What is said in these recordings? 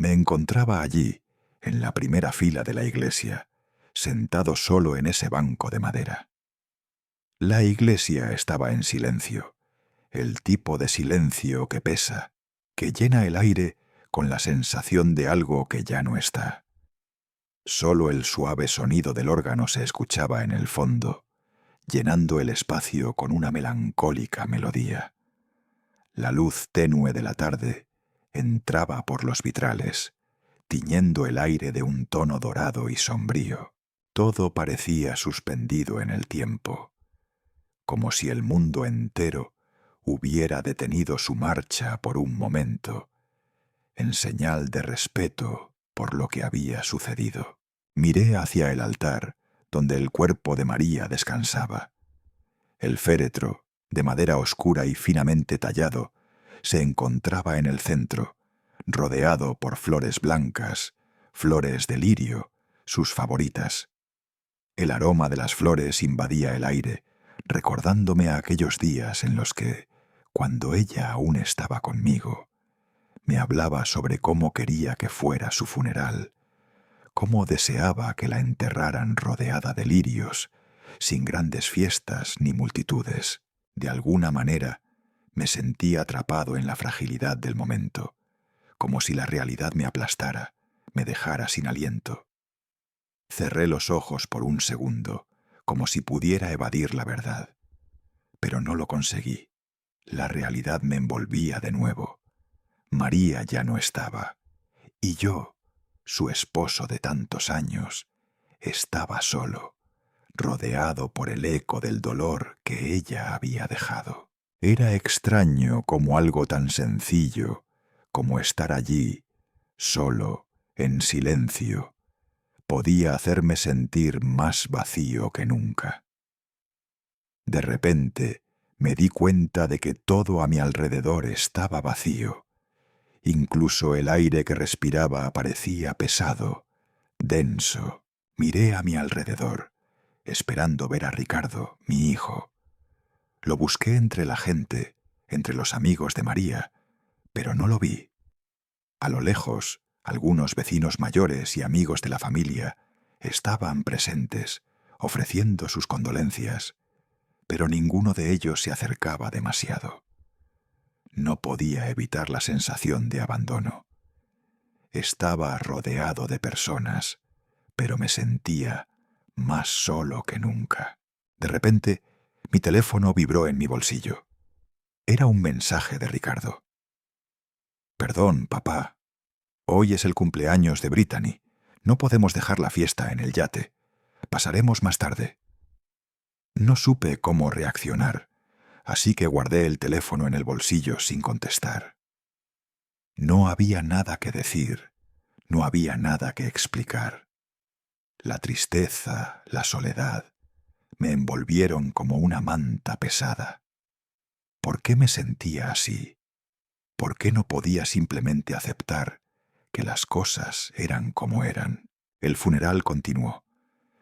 Me encontraba allí, en la primera fila de la iglesia, sentado solo en ese banco de madera. La iglesia estaba en silencio, el tipo de silencio que pesa, que llena el aire con la sensación de algo que ya no está. Solo el suave sonido del órgano se escuchaba en el fondo, llenando el espacio con una melancólica melodía. La luz tenue de la tarde entraba por los vitrales, tiñendo el aire de un tono dorado y sombrío. Todo parecía suspendido en el tiempo, como si el mundo entero hubiera detenido su marcha por un momento, en señal de respeto por lo que había sucedido. Miré hacia el altar, donde el cuerpo de María descansaba. El féretro, de madera oscura y finamente tallado, se encontraba en el centro, rodeado por flores blancas, flores de lirio, sus favoritas. El aroma de las flores invadía el aire, recordándome a aquellos días en los que, cuando ella aún estaba conmigo, me hablaba sobre cómo quería que fuera su funeral, cómo deseaba que la enterraran rodeada de lirios, sin grandes fiestas ni multitudes. De alguna manera, me sentí atrapado en la fragilidad del momento, como si la realidad me aplastara, me dejara sin aliento. Cerré los ojos por un segundo, como si pudiera evadir la verdad. Pero no lo conseguí. La realidad me envolvía de nuevo. María ya no estaba, y yo, su esposo de tantos años, estaba solo, rodeado por el eco del dolor que ella había dejado. Era extraño cómo algo tan sencillo como estar allí, solo, en silencio, podía hacerme sentir más vacío que nunca. De repente me di cuenta de que todo a mi alrededor estaba vacío. Incluso el aire que respiraba parecía pesado, denso. Miré a mi alrededor, esperando ver a Ricardo, mi hijo. Lo busqué entre la gente, entre los amigos de María, pero no lo vi. A lo lejos, algunos vecinos mayores y amigos de la familia estaban presentes, ofreciendo sus condolencias, pero ninguno de ellos se acercaba demasiado. No podía evitar la sensación de abandono. Estaba rodeado de personas, pero me sentía más solo que nunca. De repente, mi teléfono vibró en mi bolsillo. Era un mensaje de Ricardo. «Perdón, papá. Hoy es el cumpleaños de Brittany. No podemos dejar la fiesta en el yate. Pasaremos más tarde». No supe cómo reaccionar, así que guardé el teléfono en el bolsillo sin contestar. No había nada que decir, no había nada que explicar. La tristeza, la soledad, me envolvieron como una manta pesada. ¿Por qué me sentía así? ¿Por qué no podía simplemente aceptar que las cosas eran como eran? El funeral continuó,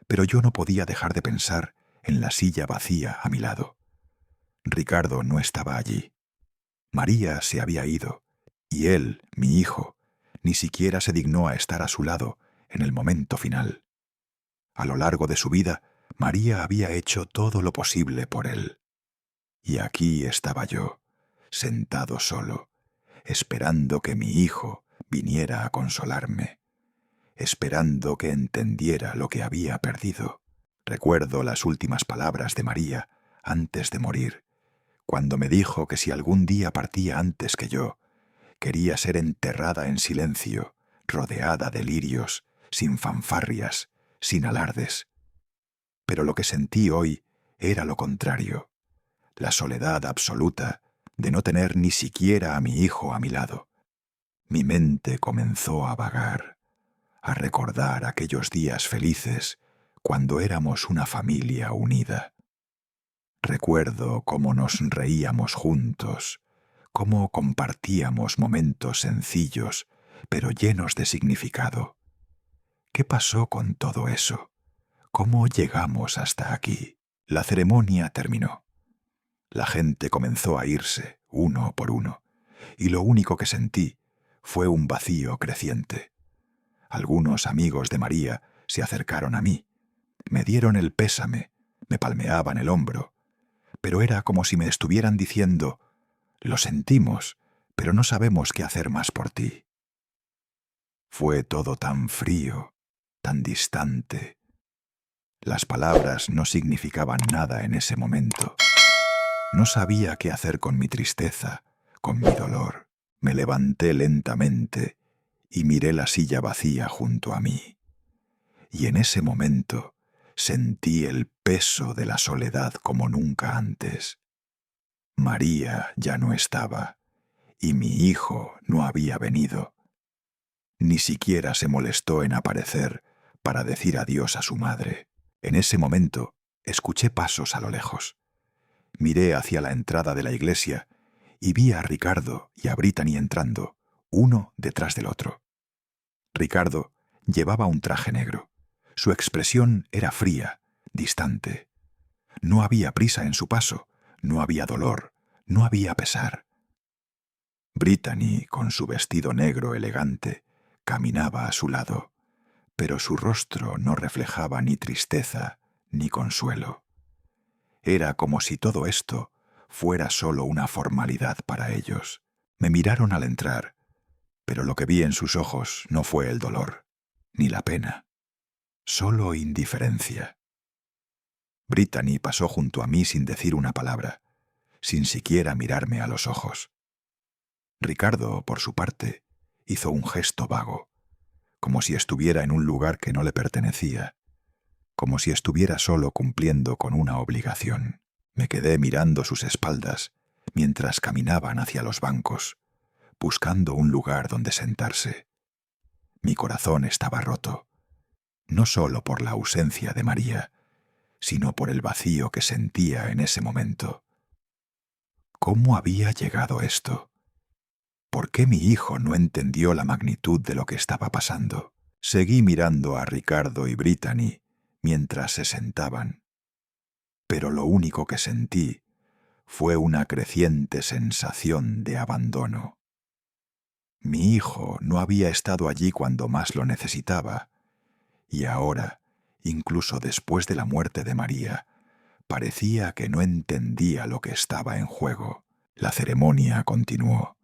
pero yo no podía dejar de pensar en la silla vacía a mi lado. Ricardo no estaba allí. María se había ido, y él, mi hijo, ni siquiera se dignó a estar a su lado en el momento final. A lo largo de su vida, María había hecho todo lo posible por él. Y aquí estaba yo, sentado solo, esperando que mi hijo viniera a consolarme, esperando que entendiera lo que había perdido. Recuerdo las últimas palabras de María antes de morir, cuando me dijo que si algún día partía antes que yo, quería ser enterrada en silencio, rodeada de lirios, sin fanfarrias, sin alardes. Pero lo que sentí hoy era lo contrario, la soledad absoluta de no tener ni siquiera a mi hijo a mi lado. Mi mente comenzó a vagar, a recordar aquellos días felices cuando éramos una familia unida. Recuerdo cómo nos reíamos juntos, cómo compartíamos momentos sencillos, pero llenos de significado. ¿Qué pasó con todo eso? ¿Cómo llegamos hasta aquí? La ceremonia terminó. La gente comenzó a irse, uno por uno, y lo único que sentí fue un vacío creciente. Algunos amigos de María se acercaron a mí, me dieron el pésame, me palmeaban el hombro, pero era como si me estuvieran diciendo: «Lo sentimos, pero no sabemos qué hacer más por ti». Fue todo tan frío, tan distante. Las palabras no significaban nada en ese momento. No sabía qué hacer con mi tristeza, con mi dolor. Me levanté lentamente y miré la silla vacía junto a mí. Y en ese momento sentí el peso de la soledad como nunca antes. María ya no estaba, y mi hijo no había venido. Ni siquiera se molestó en aparecer para decir adiós a su madre. En ese momento escuché pasos a lo lejos. Miré hacia la entrada de la iglesia y vi a Ricardo y a Brittany entrando, uno detrás del otro. Ricardo llevaba un traje negro. Su expresión era fría, distante. No había prisa en su paso, no había dolor, no había pesar. Brittany, con su vestido negro elegante, caminaba a su lado, pero su rostro no reflejaba ni tristeza ni consuelo. Era como si todo esto fuera solo una formalidad para ellos. Me miraron al entrar, pero lo que vi en sus ojos no fue el dolor, ni la pena, solo indiferencia. Brittany pasó junto a mí sin decir una palabra, sin siquiera mirarme a los ojos. Ricardo, por su parte, hizo un gesto vago, como si estuviera en un lugar que no le pertenecía, como si estuviera solo cumpliendo con una obligación. Me quedé mirando sus espaldas mientras caminaban hacia los bancos, buscando un lugar donde sentarse. Mi corazón estaba roto, no solo por la ausencia de María, sino por el vacío que sentía en ese momento. ¿Cómo había llegado esto? ¿Por qué mi hijo no entendió la magnitud de lo que estaba pasando? Seguí mirando a Ricardo y Brittany mientras se sentaban, pero lo único que sentí fue una creciente sensación de abandono. Mi hijo no había estado allí cuando más lo necesitaba, y ahora, incluso después de la muerte de María, parecía que no entendía lo que estaba en juego. La ceremonia continuó,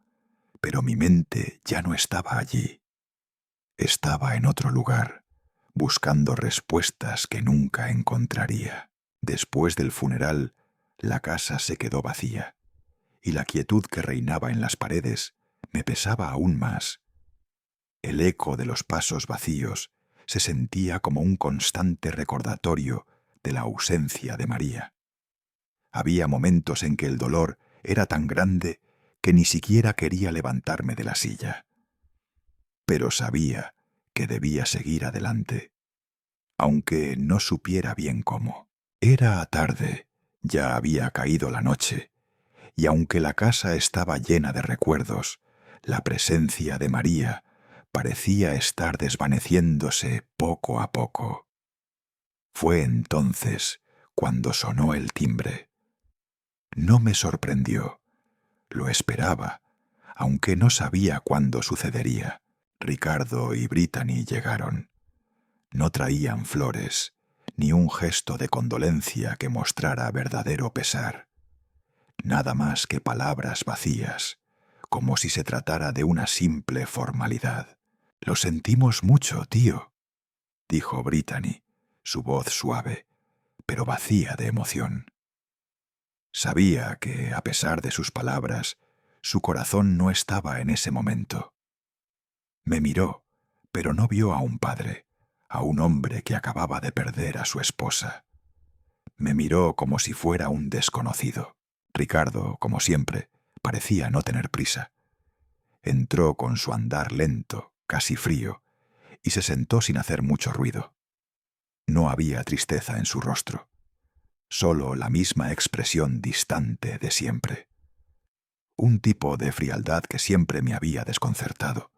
pero mi mente ya no estaba allí. Estaba en otro lugar, buscando respuestas que nunca encontraría. Después del funeral, la casa se quedó vacía, y la quietud que reinaba en las paredes me pesaba aún más. El eco de los pasos vacíos se sentía como un constante recordatorio de la ausencia de María. Había momentos en que el dolor era tan grande que ni siquiera quería levantarme de la silla. Pero sabía que debía seguir adelante, aunque no supiera bien cómo. Era tarde, ya había caído la noche, y aunque la casa estaba llena de recuerdos, la presencia de María parecía estar desvaneciéndose poco a poco. Fue entonces cuando sonó el timbre. No me sorprendió, lo esperaba, aunque no sabía cuándo sucedería. Ricardo y Brittany llegaron. No traían flores, ni un gesto de condolencia que mostrara verdadero pesar. Nada más que palabras vacías, como si se tratara de una simple formalidad. «Lo sentimos mucho, tío», dijo Brittany, su voz suave, pero vacía de emoción. Sabía que, a pesar de sus palabras, su corazón no estaba en ese momento. Me miró, pero no vio a un padre, a un hombre que acababa de perder a su esposa. Me miró como si fuera un desconocido. Ricardo, como siempre, parecía no tener prisa. Entró con su andar lento, casi frío, y se sentó sin hacer mucho ruido. No había tristeza en su rostro, solo la misma expresión distante de siempre. Un tipo de frialdad que siempre me había desconcertado,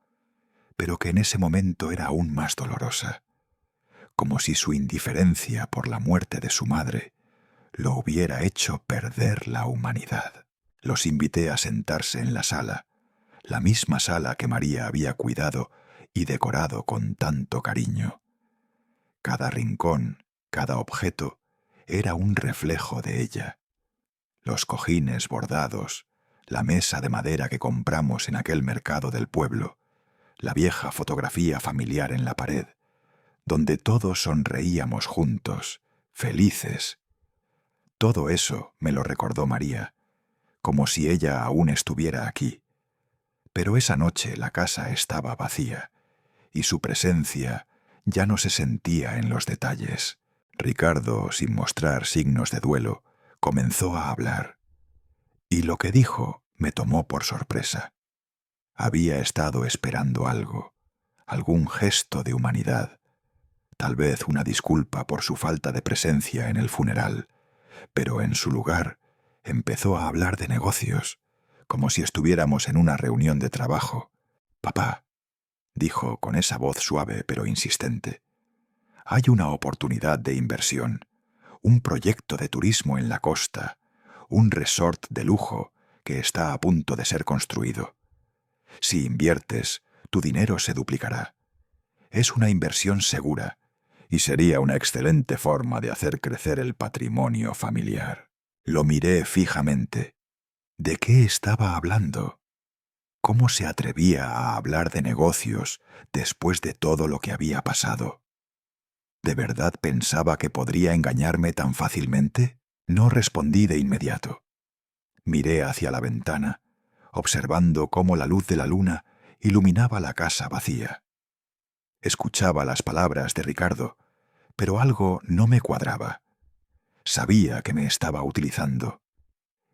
pero que en ese momento era aún más dolorosa, como si su indiferencia por la muerte de su madre lo hubiera hecho perder la humanidad. Los invité a sentarse en la sala, la misma sala que María había cuidado y decorado con tanto cariño. Cada rincón, cada objeto, era un reflejo de ella. Los cojines bordados, la mesa de madera que compramos en aquel mercado del pueblo, la vieja fotografía familiar en la pared, donde todos sonreíamos juntos, felices. Todo eso me lo recordó María, como si ella aún estuviera aquí. Pero esa noche la casa estaba vacía, y su presencia ya no se sentía en los detalles. Ricardo, sin mostrar signos de duelo, comenzó a hablar. Y lo que dijo me tomó por sorpresa. Había estado esperando algo, algún gesto de humanidad, tal vez una disculpa por su falta de presencia en el funeral, pero en su lugar empezó a hablar de negocios, como si estuviéramos en una reunión de trabajo. «Papá», dijo con esa voz suave pero insistente, «hay una oportunidad de inversión, un proyecto de turismo en la costa, un resort de lujo que está a punto de ser construido. Si inviertes, tu dinero se duplicará. Es una inversión segura y sería una excelente forma de hacer crecer el patrimonio familiar». Lo miré fijamente. ¿De qué estaba hablando? ¿Cómo se atrevía a hablar de negocios después de todo lo que había pasado? ¿De verdad pensaba que podría engañarme tan fácilmente? No respondí de inmediato. Miré hacia la ventana, observando cómo la luz de la luna iluminaba la casa vacía. Escuchaba las palabras de Ricardo, pero algo no me cuadraba. Sabía que me estaba utilizando,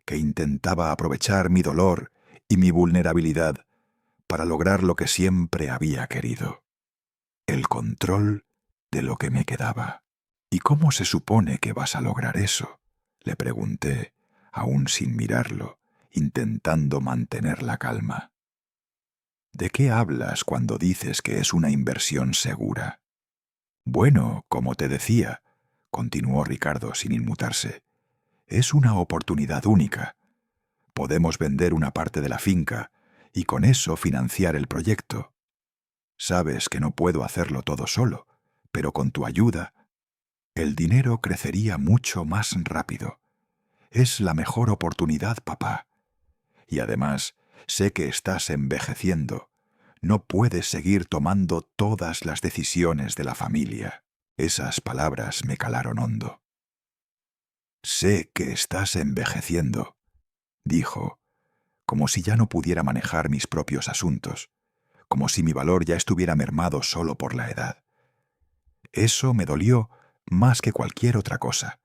que intentaba aprovechar mi dolor y mi vulnerabilidad para lograr lo que siempre había querido: el control de lo que me quedaba. «¿Y cómo se supone que vas a lograr eso?», le pregunté, aún sin mirarlo, intentando mantener la calma. «¿De qué hablas cuando dices que es una inversión segura?». «Bueno, como te decía», continuó Ricardo sin inmutarse, «es una oportunidad única. Podemos vender una parte de la finca y con eso financiar el proyecto. Sabes que no puedo hacerlo todo solo, pero con tu ayuda, el dinero crecería mucho más rápido. Es la mejor oportunidad, papá. Y además, sé que estás envejeciendo. No puedes seguir tomando todas las decisiones de la familia». Esas palabras me calaron hondo. «Sé que estás envejeciendo», dijo, como si ya no pudiera manejar mis propios asuntos, como si mi valor ya estuviera mermado solo por la edad. Eso me dolió más que cualquier otra cosa.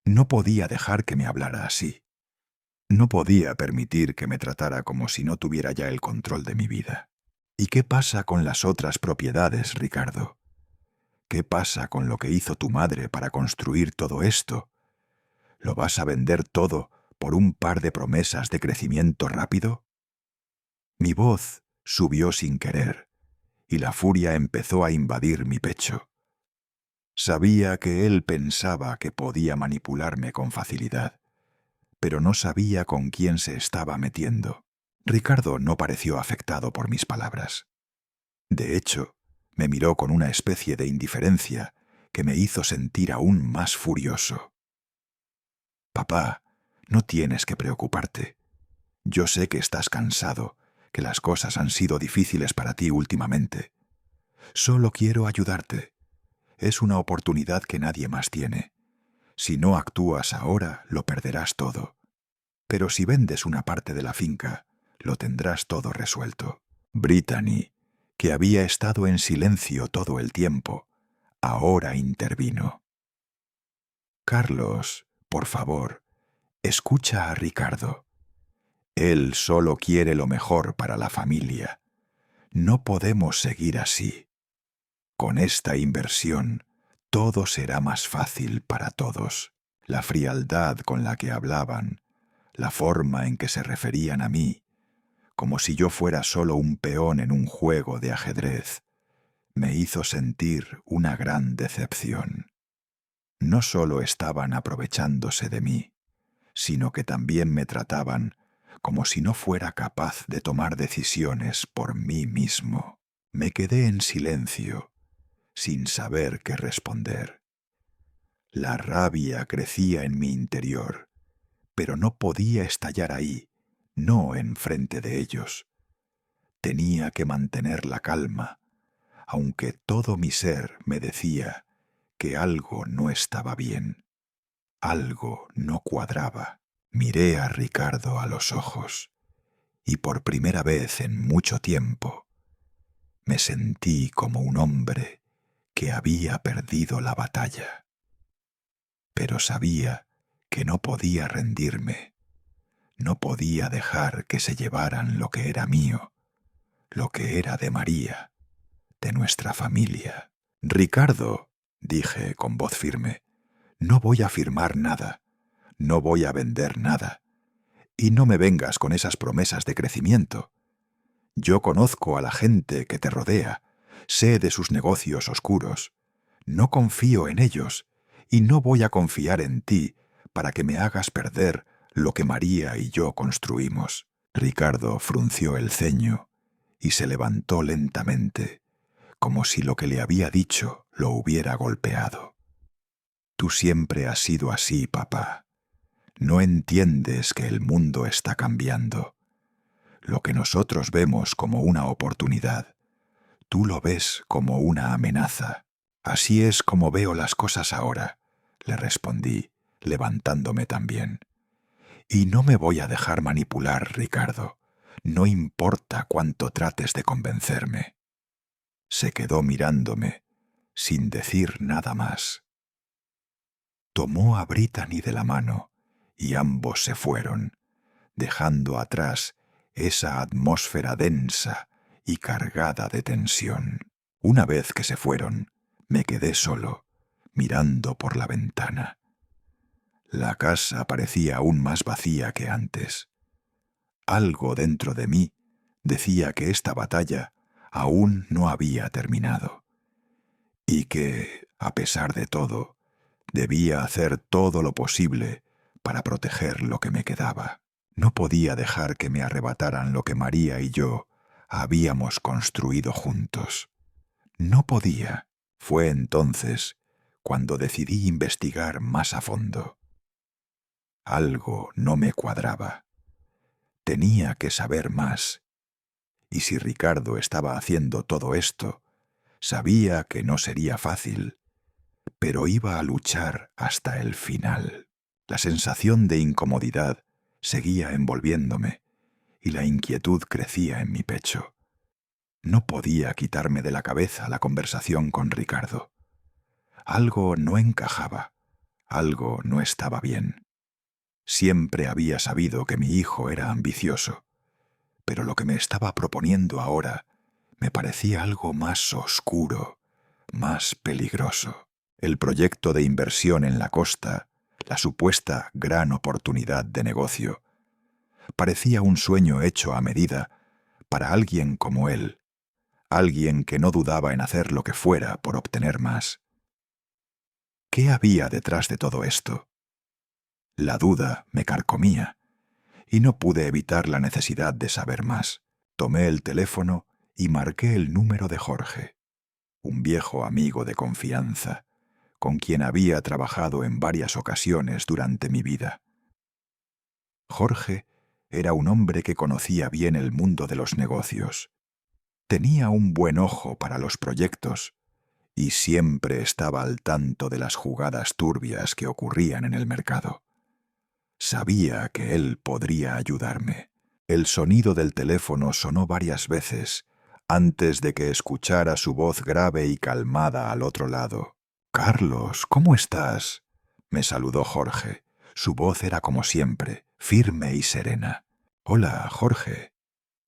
No podía dejar que me hablara así. No podía permitir que me tratara como si no tuviera ya el control de mi vida. «¿Y qué pasa con las otras propiedades, Ricardo? ¿Qué pasa con lo que hizo tu madre para construir todo esto? ¿Lo vas a vender todo por un par de promesas de crecimiento rápido?». Mi voz subió sin querer, y la furia empezó a invadir mi pecho. Sabía que él pensaba que podía manipularme con facilidad, pero no sabía con quién se estaba metiendo. Ricardo no pareció afectado por mis palabras. De hecho, me miró con una especie de indiferencia que me hizo sentir aún más furioso. «Papá, no tienes que preocuparte. Yo sé que estás cansado, que las cosas han sido difíciles para ti últimamente. Solo quiero ayudarte. Es una oportunidad que nadie más tiene. Si no actúas ahora, lo perderás todo. Pero si vendes una parte de la finca, lo tendrás todo resuelto». Brittany, que había estado en silencio todo el tiempo, ahora intervino. «Carlos, por favor, escucha a Ricardo. Él solo quiere lo mejor para la familia. No podemos seguir así. Con esta inversión, todo será más fácil para todos». La frialdad con la que hablaban, la forma en que se referían a mí, como si yo fuera solo un peón en un juego de ajedrez, me hizo sentir una gran decepción. No solo estaban aprovechándose de mí, sino que también me trataban como si no fuera capaz de tomar decisiones por mí mismo. Me quedé en silencio, sin saber qué responder. La rabia crecía en mi interior, pero no podía estallar ahí, no enfrente de ellos. Tenía que mantener la calma, aunque todo mi ser me decía que algo no estaba bien, algo no cuadraba. Miré a Ricardo a los ojos y por primera vez en mucho tiempo me sentí como un hombre que había perdido la batalla. Pero sabía que no podía rendirme, no podía dejar que se llevaran lo que era mío, lo que era de María, de nuestra familia. Ricardo, dije con voz firme, no voy a firmar nada, no voy a vender nada, y no me vengas con esas promesas de crecimiento. Yo conozco a la gente que te rodea, sé de sus negocios oscuros, no confío en ellos, y no voy a confiar en ti para que me hagas perder lo que María y yo construimos. Ricardo frunció el ceño y se levantó lentamente, como si lo que le había dicho lo hubiera golpeado. Tú siempre has sido así, papá. No entiendes que el mundo está cambiando. Lo que nosotros vemos como una oportunidad, tú lo ves como una amenaza. Así es como veo las cosas ahora, le respondí, levantándome también. Y no me voy a dejar manipular, Ricardo. No importa cuánto trates de convencerme. Se quedó mirándome, sin decir nada más. Tomó a Brittany de la mano y ambos se fueron, dejando atrás esa atmósfera densa y cargada de tensión. Una vez que se fueron, me quedé solo, mirando por la ventana. La casa parecía aún más vacía que antes. Algo dentro de mí decía que esta batalla aún no había terminado, y que, a pesar de todo, debía hacer todo lo posible para proteger lo que me quedaba. No podía dejar que me arrebataran lo que María y yo habíamos construido juntos. No podía. Fue entonces cuando decidí investigar más a fondo. Algo no me cuadraba. Tenía que saber más. Y si Ricardo estaba haciendo todo esto, sabía que no sería fácil, pero iba a luchar hasta el final. La sensación de incomodidad seguía envolviéndome y la inquietud crecía en mi pecho. No podía quitarme de la cabeza la conversación con Ricardo. Algo no encajaba, algo no estaba bien. Siempre había sabido que mi hijo era ambicioso, pero lo que me estaba proponiendo ahora me parecía algo más oscuro, más peligroso. El proyecto de inversión en la costa, la supuesta gran oportunidad de negocio, parecía un sueño hecho a medida para alguien como él, alguien que no dudaba en hacer lo que fuera por obtener más. ¿Qué había detrás de todo esto? La duda me carcomía, y no pude evitar la necesidad de saber más. Tomé el teléfono y marqué el número de Jorge, un viejo amigo de confianza, con quien había trabajado en varias ocasiones durante mi vida. Jorge era un hombre que conocía bien el mundo de los negocios. Tenía un buen ojo para los proyectos y siempre estaba al tanto de las jugadas turbias que ocurrían en el mercado. Sabía que él podría ayudarme. El sonido del teléfono sonó varias veces antes de que escuchara su voz grave y calmada al otro lado. «Carlos, ¿cómo estás?», me saludó Jorge. Su voz era como siempre, firme y serena. «Hola, Jorge.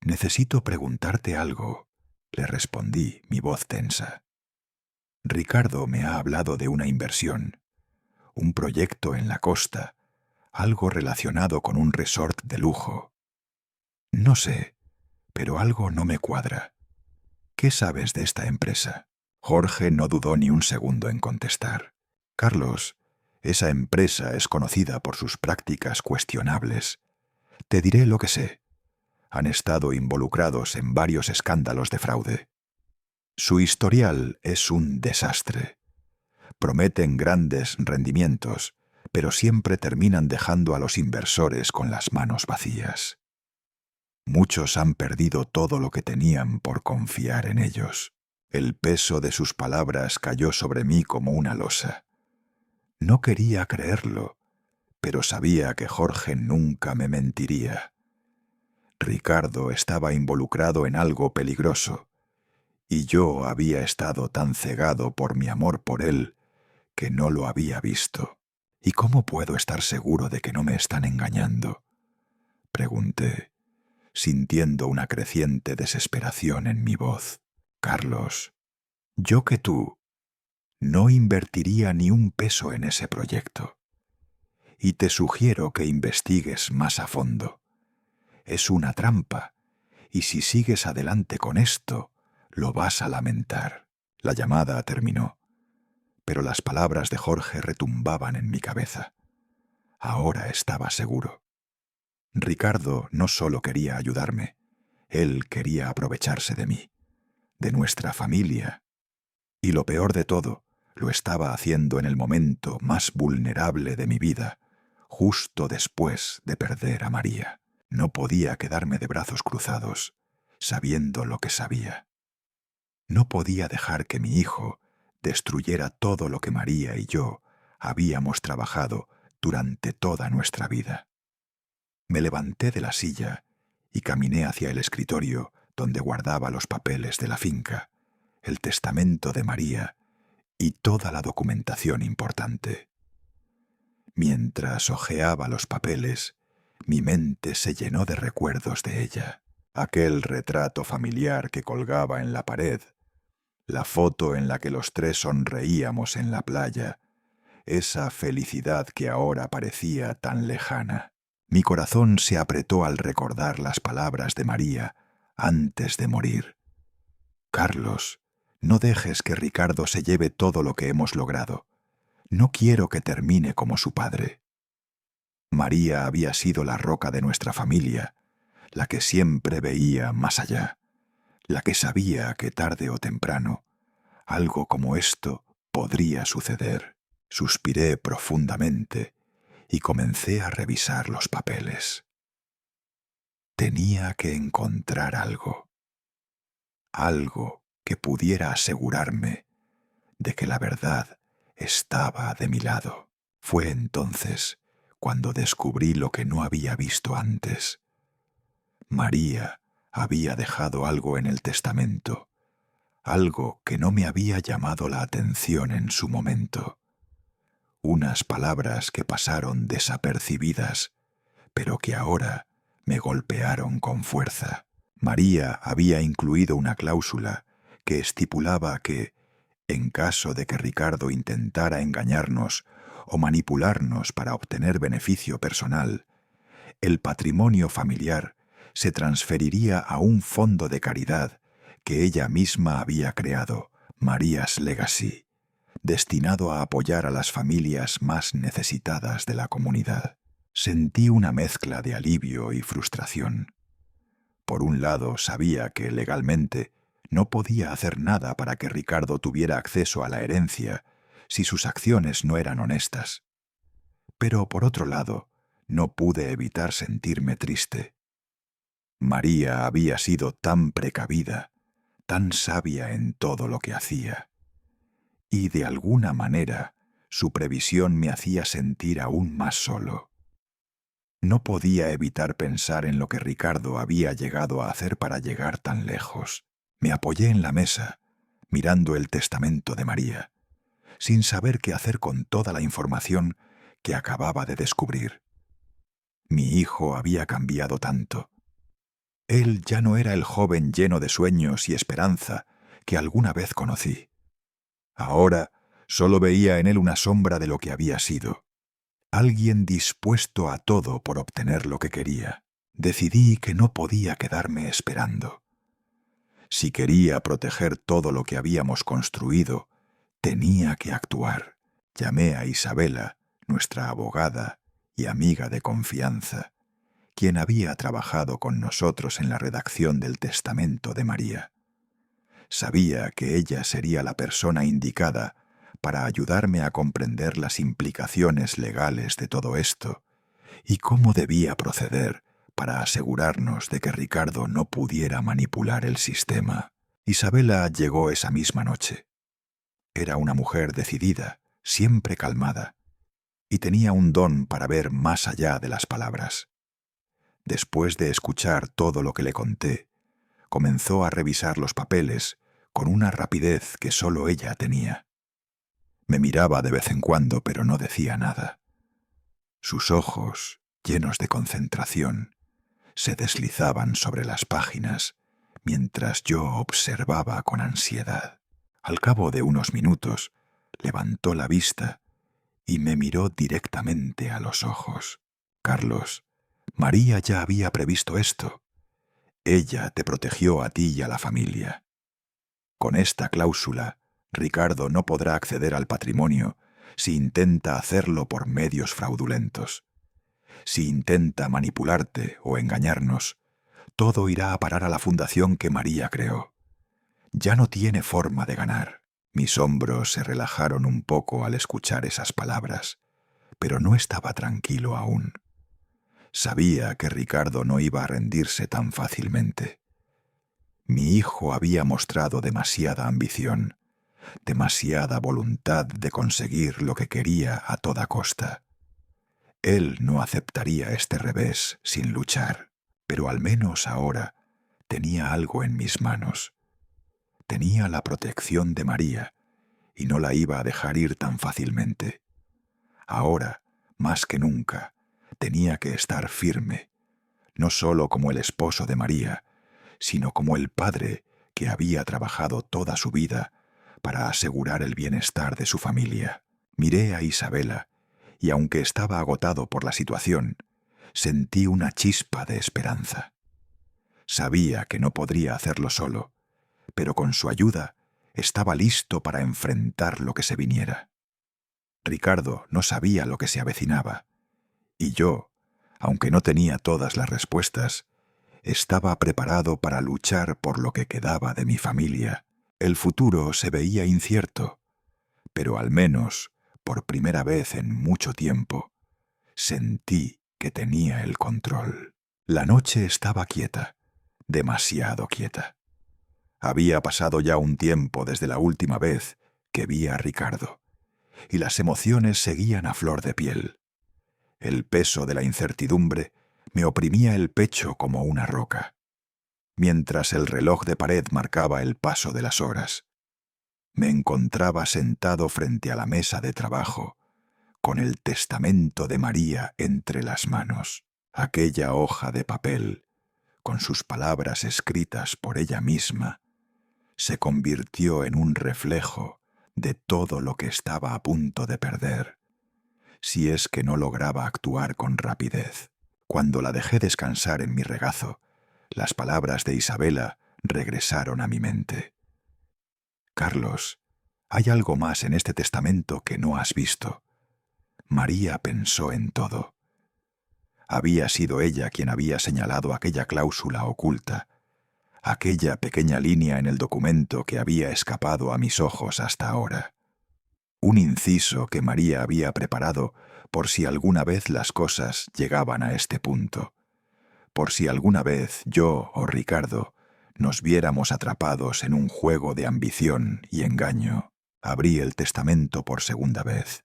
Necesito preguntarte algo», le respondí, mi voz tensa. «Ricardo me ha hablado de una inversión, un proyecto en la costa, algo relacionado con un resort de lujo. No sé, pero algo no me cuadra. ¿Qué sabes de esta empresa?». Jorge no dudó ni un segundo en contestar. «Carlos, esa empresa es conocida por sus prácticas cuestionables. Te diré lo que sé. Han estado involucrados en varios escándalos de fraude. Su historial es un desastre. Prometen grandes rendimientos, pero siempre terminan dejando a los inversores con las manos vacías. Muchos han perdido todo lo que tenían por confiar en ellos. El peso de sus palabras cayó sobre mí como una losa. No quería creerlo, pero sabía que Jorge nunca me mentiría. Ricardo estaba involucrado en algo peligroso, y yo había estado tan cegado por mi amor por él que no lo había visto. ¿Y cómo puedo estar seguro de que no me están engañando?, pregunté, sintiendo una creciente desesperación en mi voz. Carlos, yo que tú no invertiría ni un peso en ese proyecto. Y te sugiero que investigues más a fondo. Es una trampa, y si sigues adelante con esto, lo vas a lamentar. La llamada terminó, pero las palabras de Jorge retumbaban en mi cabeza. Ahora estaba seguro. Ricardo no solo quería ayudarme, él quería aprovecharse de mí, de nuestra familia. Y lo peor de todo, lo estaba haciendo en el momento más vulnerable de mi vida, justo después de perder a María. No podía quedarme de brazos cruzados, sabiendo lo que sabía. No podía dejar que mi hijo destruyera todo lo que María y yo habíamos trabajado durante toda nuestra vida. Me levanté de la silla y caminé hacia el escritorio donde guardaba los papeles de la finca, el testamento de María y toda la documentación importante. Mientras hojeaba los papeles, mi mente se llenó de recuerdos de ella. Aquel retrato familiar que colgaba en la pared, la foto en la que los tres sonreíamos en la playa, esa felicidad que ahora parecía tan lejana. Mi corazón se apretó al recordar las palabras de María antes de morir. Carlos, no dejes que Ricardo se lleve todo lo que hemos logrado. No quiero que termine como su padre. María había sido la roca de nuestra familia, la que siempre veía más allá, la que sabía que tarde o temprano algo como esto podría suceder. Suspiré profundamente y comencé a revisar los papeles. Tenía que encontrar algo que pudiera asegurarme de que la verdad estaba de mi lado. Fue entonces cuando descubrí lo que no había visto antes. María había dejado algo en el testamento, algo que no me había llamado la atención en su momento. Unas palabras que pasaron desapercibidas, pero que ahora me golpearon con fuerza. María había incluido una cláusula que estipulaba que, en caso de que Ricardo intentara engañarnos o manipularnos para obtener beneficio personal, el patrimonio familiar se transferiría a un fondo de caridad que ella misma había creado, María's Legacy, destinado a apoyar a las familias más necesitadas de la comunidad. Sentí una mezcla de alivio y frustración. Por un lado, sabía que legalmente no podía hacer nada para que Ricardo tuviera acceso a la herencia si sus acciones no eran honestas. Pero por otro lado, no pude evitar sentirme triste. María había sido tan precavida, tan sabia en todo lo que hacía. Y de alguna manera, su previsión me hacía sentir aún más solo. No podía evitar pensar en lo que Ricardo había llegado a hacer para llegar tan lejos. Me apoyé en la mesa, mirando el testamento de María, sin saber qué hacer con toda la información que acababa de descubrir. Mi hijo había cambiado tanto. Él ya no era el joven lleno de sueños y esperanza que alguna vez conocí. Ahora solo veía en él una sombra de lo que había sido. Alguien dispuesto a todo por obtener lo que quería. Decidí que no podía quedarme esperando. Si quería proteger todo lo que habíamos construido, tenía que actuar. Llamé a Isabela, nuestra abogada y amiga de confianza, quien había trabajado con nosotros en la redacción del testamento de María. Sabía que ella sería la persona indicada para ayudarme a comprender las implicaciones legales de todo esto y cómo debía proceder para asegurarnos de que Ricardo no pudiera manipular el sistema. Isabela llegó esa misma noche. Era una mujer decidida, siempre calmada, y tenía un don para ver más allá de las palabras. Después de escuchar todo lo que le conté, comenzó a revisar los papeles con una rapidez que solo ella tenía. Me miraba de vez en cuando, pero no decía nada. Sus ojos, llenos de concentración, se deslizaban sobre las páginas mientras yo observaba con ansiedad. Al cabo de unos minutos, levantó la vista y me miró directamente a los ojos. Carlos, María ya había previsto esto. Ella te protegió a ti y a la familia. Con esta cláusula, Ricardo no podrá acceder al patrimonio si intenta hacerlo por medios fraudulentos. Si intenta manipularte o engañarnos, todo irá a parar a la fundación que María creó. Ya no tiene forma de ganar. Mis hombros se relajaron un poco al escuchar esas palabras, pero no estaba tranquilo aún. Sabía que Ricardo no iba a rendirse tan fácilmente. Mi hijo había mostrado demasiada ambición, demasiada voluntad de conseguir lo que quería a toda costa. Él no aceptaría este revés sin luchar, pero al menos ahora tenía algo en mis manos. Tenía la protección de María y no la iba a dejar ir tan fácilmente. Ahora, más que nunca, tenía que estar firme, no solo como el esposo de María, sino como el padre que había trabajado toda su vida para asegurar el bienestar de su familia. Miré a Isabela y, aunque estaba agotado por la situación, sentí una chispa de esperanza. Sabía que no podría hacerlo solo, pero con su ayuda estaba listo para enfrentar lo que se viniera. Ricardo no sabía lo que se avecinaba, y yo, aunque no tenía todas las respuestas, estaba preparado para luchar por lo que quedaba de mi familia. El futuro se veía incierto, pero al menos, por primera vez en mucho tiempo, sentí que tenía el control. La noche estaba quieta, demasiado quieta. Había pasado ya un tiempo desde la última vez que vi a Ricardo, y las emociones seguían a flor de piel. El peso de la incertidumbre me oprimía el pecho como una roca, mientras el reloj de pared marcaba el paso de las horas. Me encontraba sentado frente a la mesa de trabajo, con el testamento de María entre las manos. Aquella hoja de papel, con sus palabras escritas por ella misma, se convirtió en un reflejo de todo lo que estaba a punto de perder, si es que no lograba actuar con rapidez. Cuando la dejé descansar en mi regazo, las palabras de Isabela regresaron a mi mente. Carlos, hay algo más en este testamento que no has visto. María pensó en todo. Había sido ella quien había señalado aquella cláusula oculta, aquella pequeña línea en el documento que había escapado a mis ojos hasta ahora. Un inciso que María había preparado por si alguna vez las cosas llegaban a este punto, por si alguna vez yo o Ricardo nos viéramos atrapados en un juego de ambición y engaño. Abrí el testamento por segunda vez,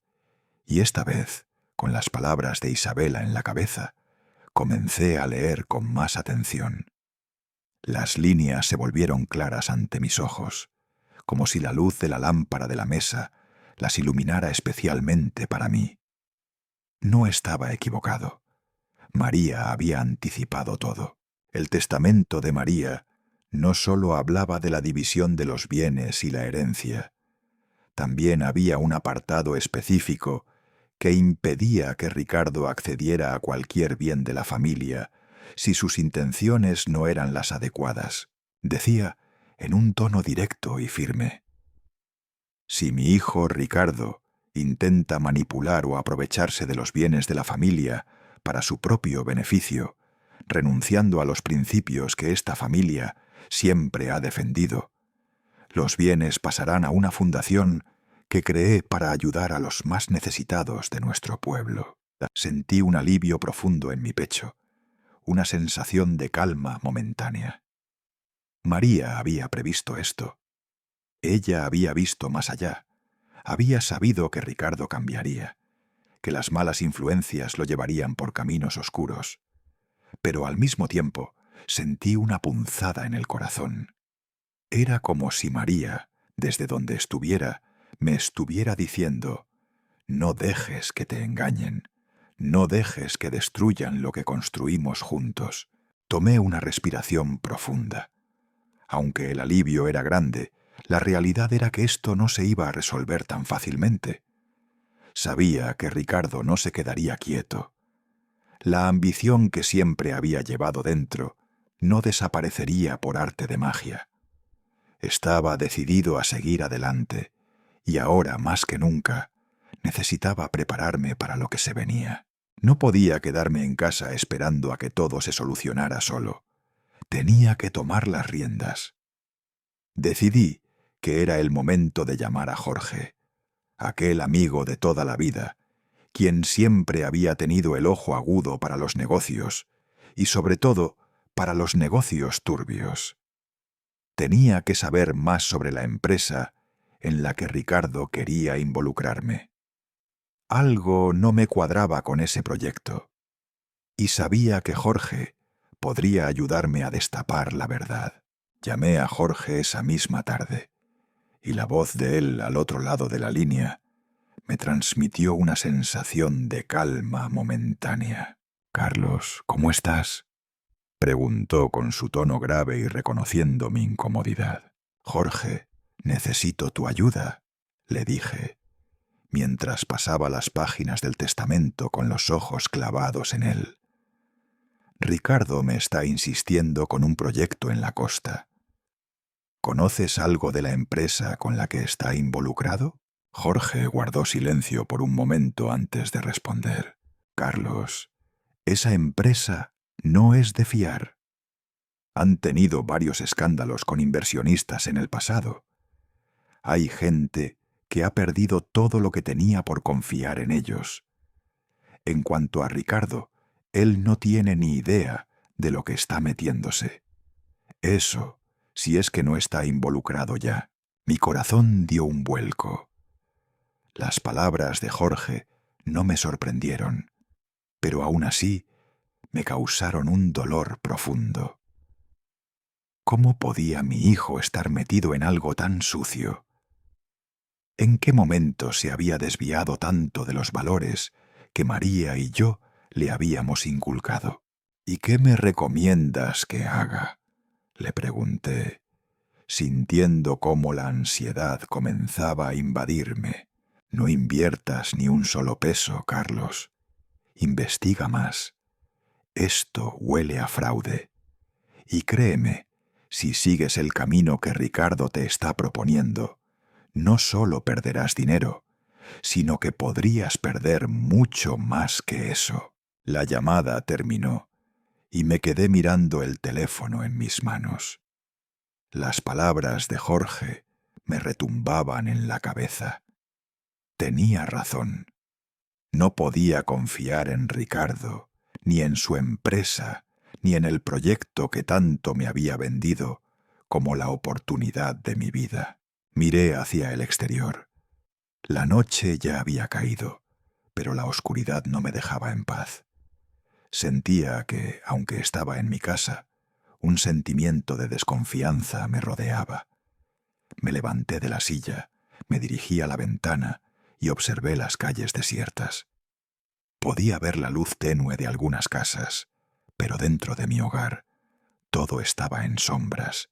y esta vez, con las palabras de Isabela en la cabeza, comencé a leer con más atención. Las líneas se volvieron claras ante mis ojos, como si la luz de la lámpara de la mesa las iluminara especialmente para mí. No estaba equivocado. María había anticipado todo. El testamento de María no solo hablaba de la división de los bienes y la herencia, también había un apartado específico que impedía que Ricardo accediera a cualquier bien de la familia si sus intenciones no eran las adecuadas. Decía, en un tono directo y firme: si mi hijo Ricardo intenta manipular o aprovecharse de los bienes de la familia para su propio beneficio, renunciando a los principios que esta familia siempre ha defendido. Los bienes pasarán a una fundación que creé para ayudar a los más necesitados de nuestro pueblo. Sentí un alivio profundo en mi pecho, una sensación de calma momentánea. María había previsto esto. Ella había visto más allá. Había sabido que Ricardo cambiaría, que las malas influencias lo llevarían por caminos oscuros. Pero al mismo tiempo sentí una punzada en el corazón. Era como si María, desde donde estuviera, me estuviera diciendo: no dejes que te engañen, no dejes que destruyan lo que construimos juntos. Tomé una respiración profunda. Aunque el alivio era grande, la realidad era que esto no se iba a resolver tan fácilmente. Sabía que Ricardo no se quedaría quieto. La ambición que siempre había llevado dentro no desaparecería por arte de magia. Estaba decidido a seguir adelante, y ahora más que nunca necesitaba prepararme para lo que se venía. No podía quedarme en casa esperando a que todo se solucionara solo. Tenía que tomar las riendas. Decidí que era el momento de llamar a Jorge, aquel amigo de toda la vida, quien siempre había tenido el ojo agudo para los negocios, y sobre todo para los negocios turbios. Tenía que saber más sobre la empresa en la que Ricardo quería involucrarme. Algo no me cuadraba con ese proyecto, y sabía que Jorge podría ayudarme a destapar la verdad. Llamé a Jorge esa misma tarde, y la voz de él al otro lado de la línea me transmitió una sensación de calma momentánea. «Carlos, ¿cómo estás?», preguntó con su tono grave y reconociendo mi incomodidad. «Jorge, necesito tu ayuda», le dije, mientras pasaba las páginas del testamento con los ojos clavados en él. «Ricardo me está insistiendo con un proyecto en la costa. ¿Conoces algo de la empresa con la que está involucrado?». Jorge guardó silencio por un momento antes de responder. «Carlos, esa empresa no es de fiar. Han tenido varios escándalos con inversionistas en el pasado. Hay gente que ha perdido todo lo que tenía por confiar en ellos. En cuanto a Ricardo, él no tiene ni idea de lo que está metiéndose. Eso, si es que no está involucrado ya». Mi corazón dio un vuelco. Las palabras de Jorge no me sorprendieron, pero aún así me causaron un dolor profundo. ¿Cómo podía mi hijo estar metido en algo tan sucio? ¿En qué momento se había desviado tanto de los valores que María y yo le habíamos inculcado? «¿Y qué me recomiendas que haga?», le pregunté, sintiendo cómo la ansiedad comenzaba a invadirme. «No inviertas ni un solo peso, Carlos. Investiga más. Esto huele a fraude. Y créeme, si sigues el camino que Ricardo te está proponiendo, no solo perderás dinero, sino que podrías perder mucho más que eso». La llamada terminó y me quedé mirando el teléfono en mis manos. Las palabras de Jorge me retumbaban en la cabeza. Tenía razón. No podía confiar en Ricardo, ni en su empresa, ni en el proyecto que tanto me había vendido como la oportunidad de mi vida. Miré hacia el exterior. La noche ya había caído, pero la oscuridad no me dejaba en paz. Sentía que, aunque estaba en mi casa, un sentimiento de desconfianza me rodeaba. Me levanté de la silla, me dirigí a la ventana y observé las calles desiertas. Podía ver la luz tenue de algunas casas, pero dentro de mi hogar todo estaba en sombras,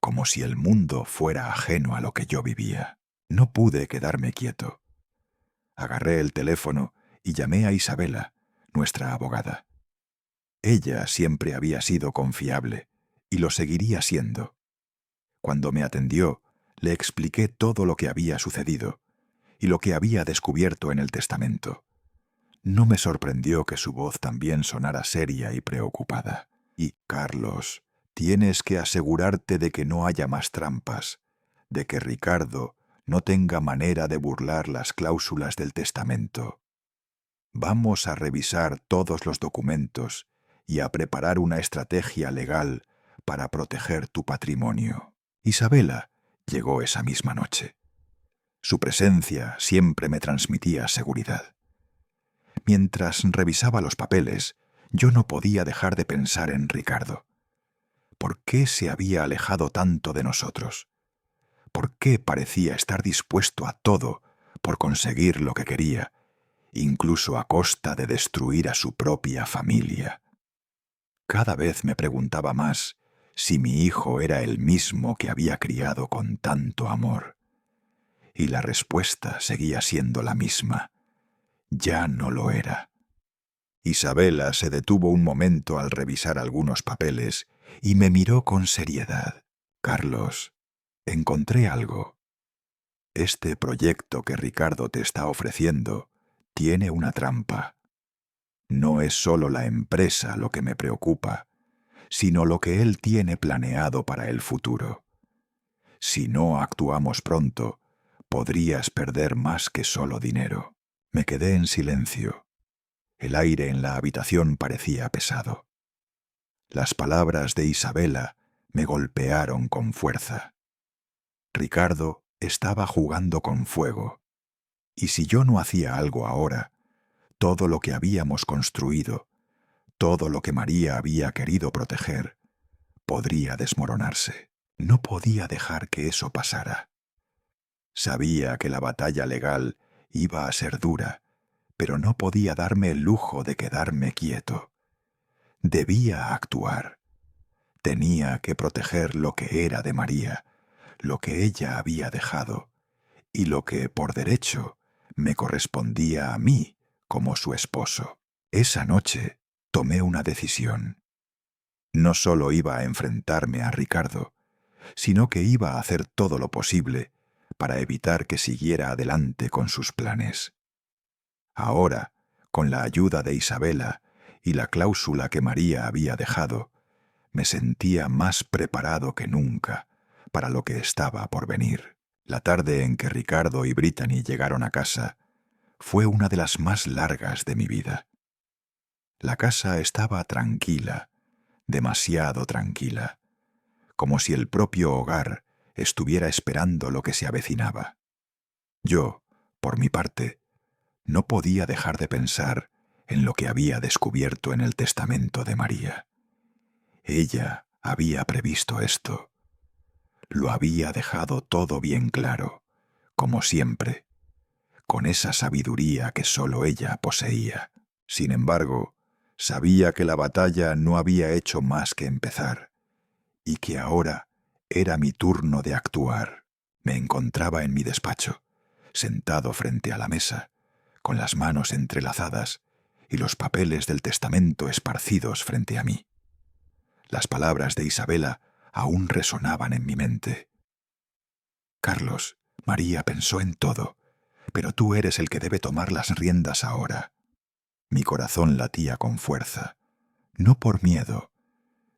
como si el mundo fuera ajeno a lo que yo vivía. No pude quedarme quieto. Agarré el teléfono y llamé a Isabela, nuestra abogada. Ella siempre había sido confiable y lo seguiría siendo. Cuando me atendió, le expliqué todo lo que había sucedido y lo que había descubierto en el testamento. No me sorprendió que su voz también sonara seria y preocupada. Y, Carlos, tienes que asegurarte de que no haya más trampas, de que Ricardo no tenga manera de burlar las cláusulas del testamento. Vamos a revisar todos los documentos y a preparar una estrategia legal para proteger tu patrimonio. Isabela llegó esa misma noche. Su presencia siempre me transmitía seguridad. Mientras revisaba los papeles, yo no podía dejar de pensar en Ricardo. ¿Por qué se había alejado tanto de nosotros? ¿Por qué parecía estar dispuesto a todo por conseguir lo que quería, incluso a costa de destruir a su propia familia? Cada vez me preguntaba más si mi hijo era el mismo que había criado con tanto amor. Y la respuesta seguía siendo la misma. Ya no lo era. Isabela se detuvo un momento al revisar algunos papeles y me miró con seriedad. Carlos, encontré algo. Este proyecto que Ricardo te está ofreciendo tiene una trampa. No es solo la empresa lo que me preocupa, sino lo que él tiene planeado para el futuro. Si no actuamos pronto, podrías perder más que solo dinero. Me quedé en silencio. El aire en la habitación parecía pesado. Las palabras de Isabela me golpearon con fuerza. Ricardo estaba jugando con fuego, y si yo no hacía algo ahora, todo lo que habíamos construido, todo lo que María había querido proteger, podría desmoronarse. No podía dejar que eso pasara. Sabía que la batalla legal iba a ser dura, pero no podía darme el lujo de quedarme quieto. Debía actuar. Tenía que proteger lo que era de María, lo que ella había dejado, y lo que, por derecho, me correspondía a mí como su esposo. Esa noche tomé una decisión. No solo iba a enfrentarme a Ricardo, sino que iba a hacer todo lo posible para evitar que siguiera adelante con sus planes. Ahora, con la ayuda de Isabela y la cláusula que María había dejado, me sentía más preparado que nunca para lo que estaba por venir. La tarde en que Ricardo y Brittany llegaron a casa fue una de las más largas de mi vida. La casa estaba tranquila, demasiado tranquila, como si el propio hogar estuviera esperando lo que se avecinaba. Yo, por mi parte, no podía dejar de pensar en lo que había descubierto en el testamento de María. Ella había previsto esto. Lo había dejado todo bien claro, como siempre, con esa sabiduría que sólo ella poseía. Sin embargo, sabía que la batalla no había hecho más que empezar, y que ahora era mi turno de actuar. Me encontraba en mi despacho, sentado frente a la mesa, con las manos entrelazadas y los papeles del testamento esparcidos frente a mí. Las palabras de Isabela aún resonaban en mi mente. Carlos, María pensó en todo, pero tú eres el que debe tomar las riendas ahora. Mi corazón latía con fuerza, no por miedo,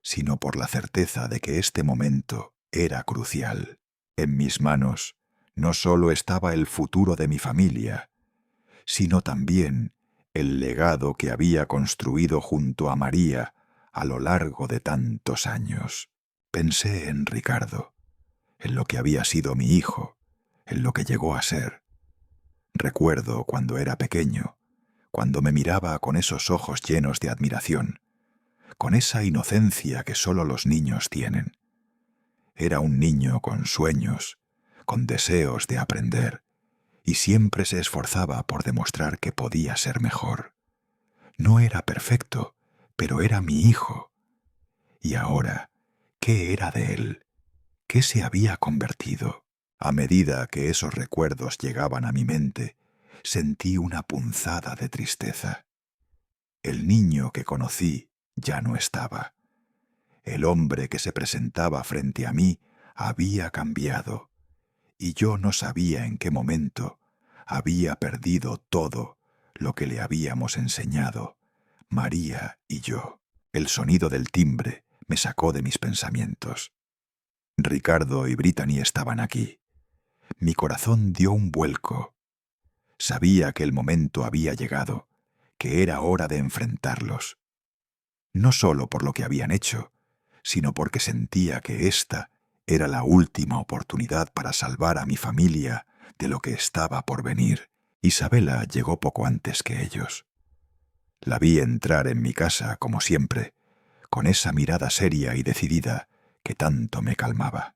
sino por la certeza de que este momento era crucial. En mis manos no solo estaba el futuro de mi familia, sino también el legado que había construido junto a María a lo largo de tantos años. Pensé en Ricardo, en lo que había sido mi hijo, en lo que llegó a ser. Recuerdo cuando era pequeño, cuando me miraba con esos ojos llenos de admiración, con esa inocencia que solo los niños tienen. Era un niño con sueños, con deseos de aprender, y siempre se esforzaba por demostrar que podía ser mejor. No era perfecto, pero era mi hijo. Y ahora, ¿qué era de él? ¿Qué se había convertido? A medida que esos recuerdos llegaban a mi mente, sentí una punzada de tristeza. El niño que conocí ya no estaba. El hombre que se presentaba frente a mí había cambiado, y yo no sabía en qué momento había perdido todo lo que le habíamos enseñado, María y yo. El sonido del timbre me sacó de mis pensamientos. Ricardo y Brittany estaban aquí. Mi corazón dio un vuelco. Sabía que el momento había llegado, que era hora de enfrentarlos. No solo por lo que habían hecho, sino porque sentía que esta era la última oportunidad para salvar a mi familia de lo que estaba por venir. Isabela llegó poco antes que ellos. La vi entrar en mi casa, como siempre, con esa mirada seria y decidida que tanto me calmaba.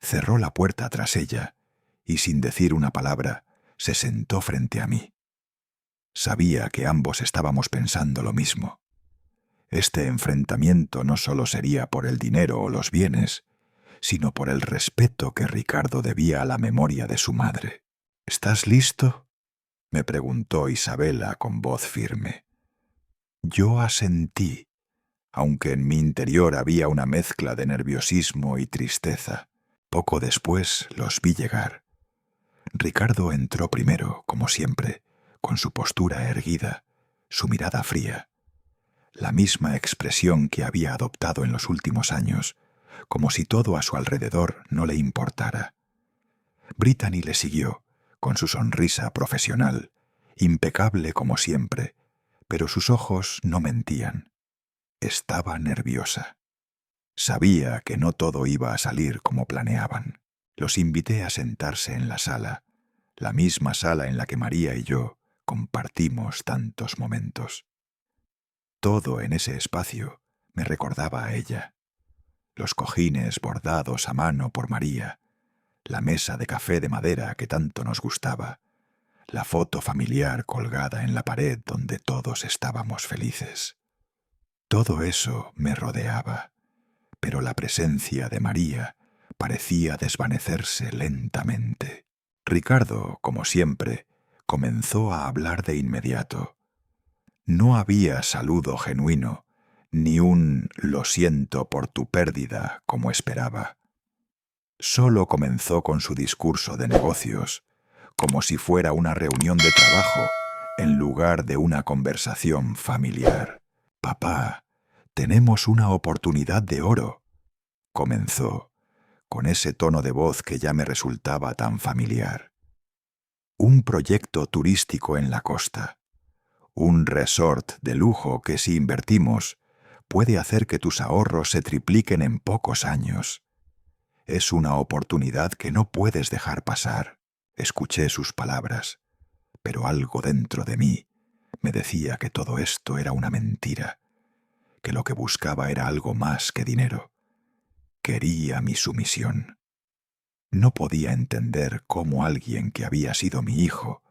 Cerró la puerta tras ella y, sin decir una palabra, se sentó frente a mí. Sabía que ambos estábamos pensando lo mismo. Este enfrentamiento no solo sería por el dinero o los bienes, sino por el respeto que Ricardo debía a la memoria de su madre. «¿Estás listo?», me preguntó Isabela con voz firme. Yo asentí, aunque en mi interior había una mezcla de nerviosismo y tristeza. Poco después los vi llegar. Ricardo entró primero, como siempre, con su postura erguida, su mirada fría, la misma expresión que había adoptado en los últimos años, como si todo a su alrededor no le importara. Brittany le siguió, con su sonrisa profesional, impecable como siempre, pero sus ojos no mentían. Estaba nerviosa. Sabía que no todo iba a salir como planeaban. Los invité a sentarse en la sala, la misma sala en la que María y yo compartimos tantos momentos. Todo en ese espacio me recordaba a ella. Los cojines bordados a mano por María, la mesa de café de madera que tanto nos gustaba, la foto familiar colgada en la pared donde todos estábamos felices. Todo eso me rodeaba, pero la presencia de María parecía desvanecerse lentamente. Ricardo, como siempre, comenzó a hablar de inmediato. No había saludo genuino, ni un «lo siento por tu pérdida» como esperaba. Solo comenzó con su discurso de negocios, como si fuera una reunión de trabajo en lugar de una conversación familiar. «Papá, tenemos una oportunidad de oro», comenzó, con ese tono de voz que ya me resultaba tan familiar. «Un proyecto turístico en la costa. Un resort de lujo que, si invertimos, puede hacer que tus ahorros se tripliquen en pocos años. Es una oportunidad que no puedes dejar pasar». Escuché sus palabras, pero algo dentro de mí me decía que todo esto era una mentira, que lo que buscaba era algo más que dinero. Quería mi sumisión. No podía entender cómo alguien que había sido mi hijo,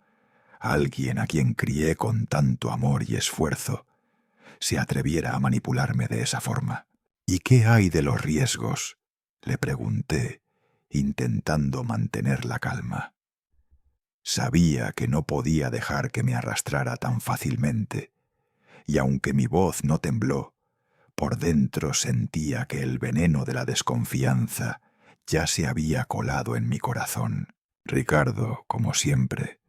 alguien a quien crié con tanto amor y esfuerzo, se atreviera a manipularme de esa forma. «¿Y qué hay de los riesgos?», le pregunté, intentando mantener la calma. Sabía que no podía dejar que me arrastrara tan fácilmente, y aunque mi voz no tembló, por dentro sentía que el veneno de la desconfianza ya se había colado en mi corazón. Ricardo, como siempre,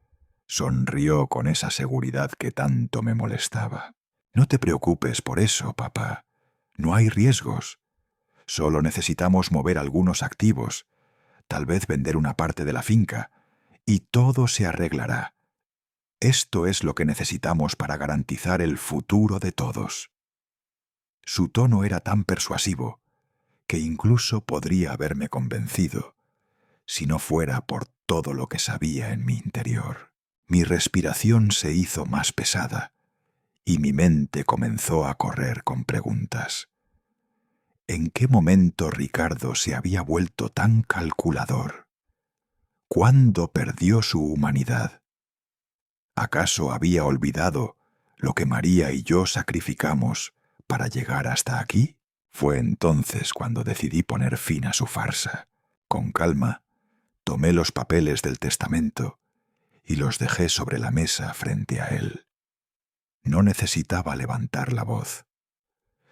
sonrió con esa seguridad que tanto me molestaba. «No te preocupes por eso, papá. No hay riesgos. Solo necesitamos mover algunos activos, tal vez vender una parte de la finca, y todo se arreglará. Esto es lo que necesitamos para garantizar el futuro de todos». Su tono era tan persuasivo que incluso podría haberme convencido, si no fuera por todo lo que sabía en mi interior. Mi respiración se hizo más pesada y mi mente comenzó a correr con preguntas. ¿En qué momento Ricardo se había vuelto tan calculador? ¿Cuándo perdió su humanidad? ¿Acaso había olvidado lo que María y yo sacrificamos para llegar hasta aquí? Fue entonces cuando decidí poner fin a su farsa. Con calma, tomé los papeles del testamento y los dejé sobre la mesa frente a él. No necesitaba levantar la voz.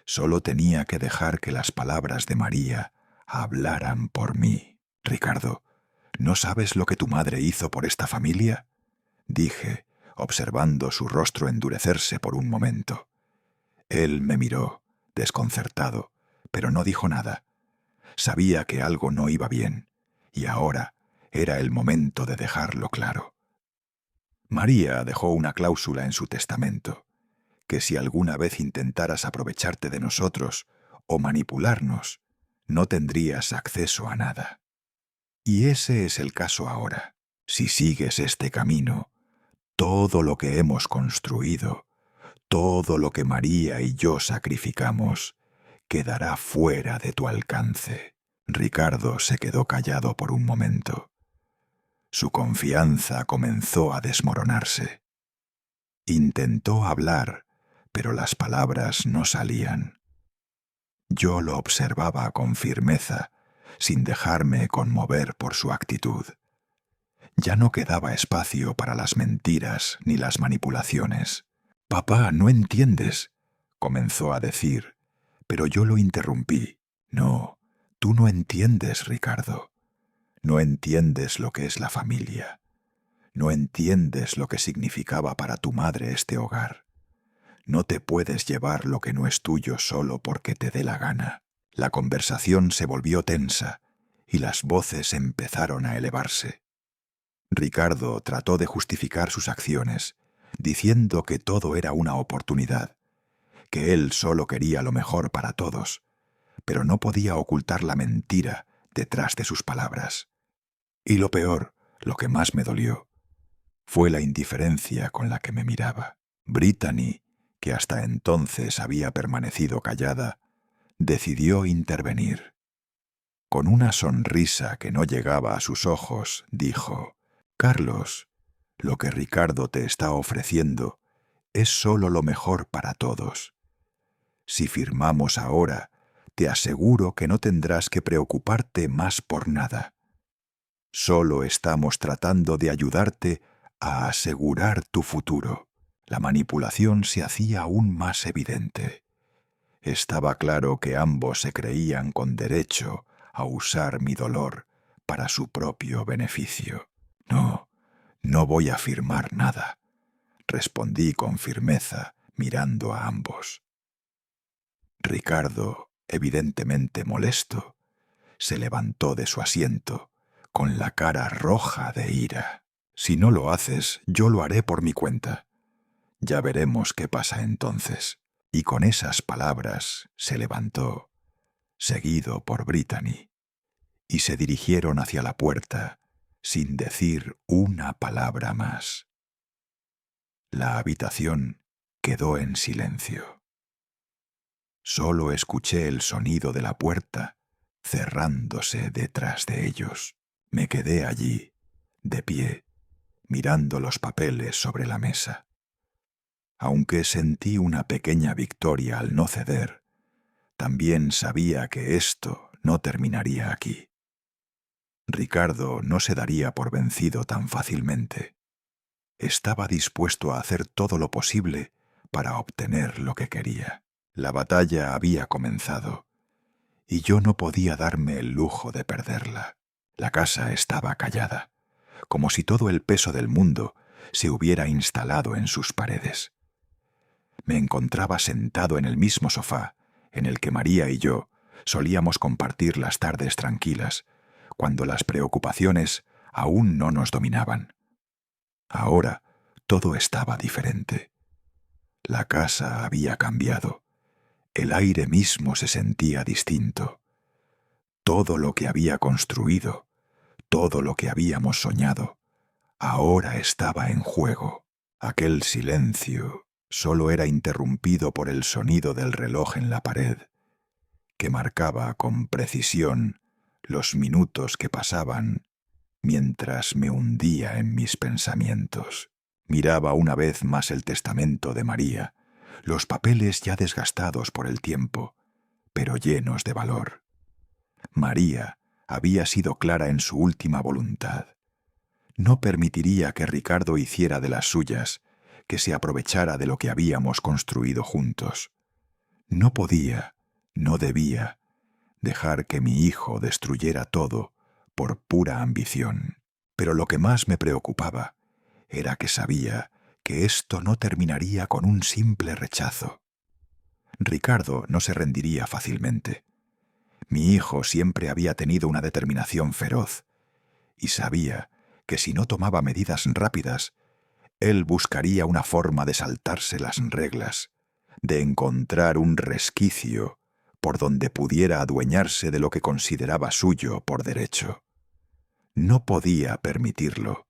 Solo tenía que dejar que las palabras de María hablaran por mí. «Ricardo, ¿no sabes lo que tu madre hizo por esta familia?», dije, observando su rostro endurecerse por un momento. Él me miró, desconcertado, pero no dijo nada. Sabía que algo no iba bien, y ahora era el momento de dejarlo claro. María dejó una cláusula en su testamento, que si alguna vez intentaras aprovecharte de nosotros o manipularnos, no tendrías acceso a nada. Y ese es el caso ahora. Si sigues este camino, todo lo que hemos construido, todo lo que María y yo sacrificamos, quedará fuera de tu alcance. Ricardo se quedó callado por un momento. Su confianza comenzó a desmoronarse. Intentó hablar, pero las palabras no salían. Yo lo observaba con firmeza, sin dejarme conmover por su actitud. Ya no quedaba espacio para las mentiras ni las manipulaciones. «Papá, no entiendes», comenzó a decir, pero yo lo interrumpí. «No, tú no entiendes, Ricardo. No entiendes lo que es la familia. No entiendes lo que significaba para tu madre este hogar. No te puedes llevar lo que no es tuyo solo porque te dé la gana». La conversación se volvió tensa y las voces empezaron a elevarse. Ricardo trató de justificar sus acciones, diciendo que todo era una oportunidad, que él solo quería lo mejor para todos, pero no podía ocultar la mentira detrás de sus palabras. Y lo peor, lo que más me dolió, fue la indiferencia con la que me miraba. Brittany, que hasta entonces había permanecido callada, decidió intervenir. Con una sonrisa que no llegaba a sus ojos, dijo: «Carlos, lo que Ricardo te está ofreciendo es solo lo mejor para todos. Si firmamos ahora, te aseguro que no tendrás que preocuparte más por nada. Solo estamos tratando de ayudarte a asegurar tu futuro». La manipulación se hacía aún más evidente. Estaba claro que ambos se creían con derecho a usar mi dolor para su propio beneficio. «No, no voy a firmar nada», respondí con firmeza, mirando a ambos. Ricardo, evidentemente molesto, se levantó de su asiento, con la cara roja de ira. «Si no lo haces, yo lo haré por mi cuenta. Ya veremos qué pasa entonces». Y con esas palabras se levantó, seguido por Brittany, y se dirigieron hacia la puerta, sin decir una palabra más. La habitación quedó en silencio. Solo escuché el sonido de la puerta cerrándose detrás de ellos. Me quedé allí, de pie, mirando los papeles sobre la mesa. Aunque sentí una pequeña victoria al no ceder, también sabía que esto no terminaría aquí. Ricardo no se daría por vencido tan fácilmente. Estaba dispuesto a hacer todo lo posible para obtener lo que quería. La batalla había comenzado, y yo no podía darme el lujo de perderla. La casa estaba callada, como si todo el peso del mundo se hubiera instalado en sus paredes. Me encontraba sentado en el mismo sofá en el que María y yo solíamos compartir las tardes tranquilas, cuando las preocupaciones aún no nos dominaban. Ahora todo estaba diferente. La casa había cambiado. El aire mismo se sentía distinto. Todo lo que había construido, todo lo que habíamos soñado, ahora estaba en juego. Aquel silencio solo era interrumpido por el sonido del reloj en la pared, que marcaba con precisión los minutos que pasaban mientras me hundía en mis pensamientos. Miraba una vez más el testamento de María, los papeles ya desgastados por el tiempo, pero llenos de valor. María había sido clara en su última voluntad. No permitiría que Ricardo hiciera de las suyas, que se aprovechara de lo que habíamos construido juntos. No podía, no debía, dejar que mi hijo destruyera todo por pura ambición. Pero lo que más me preocupaba era que sabía que esto no terminaría con un simple rechazo. Ricardo no se rendiría fácilmente. Mi hijo siempre había tenido una determinación feroz, y sabía que si no tomaba medidas rápidas, él buscaría una forma de saltarse las reglas, de encontrar un resquicio por donde pudiera adueñarse de lo que consideraba suyo por derecho. No podía permitirlo.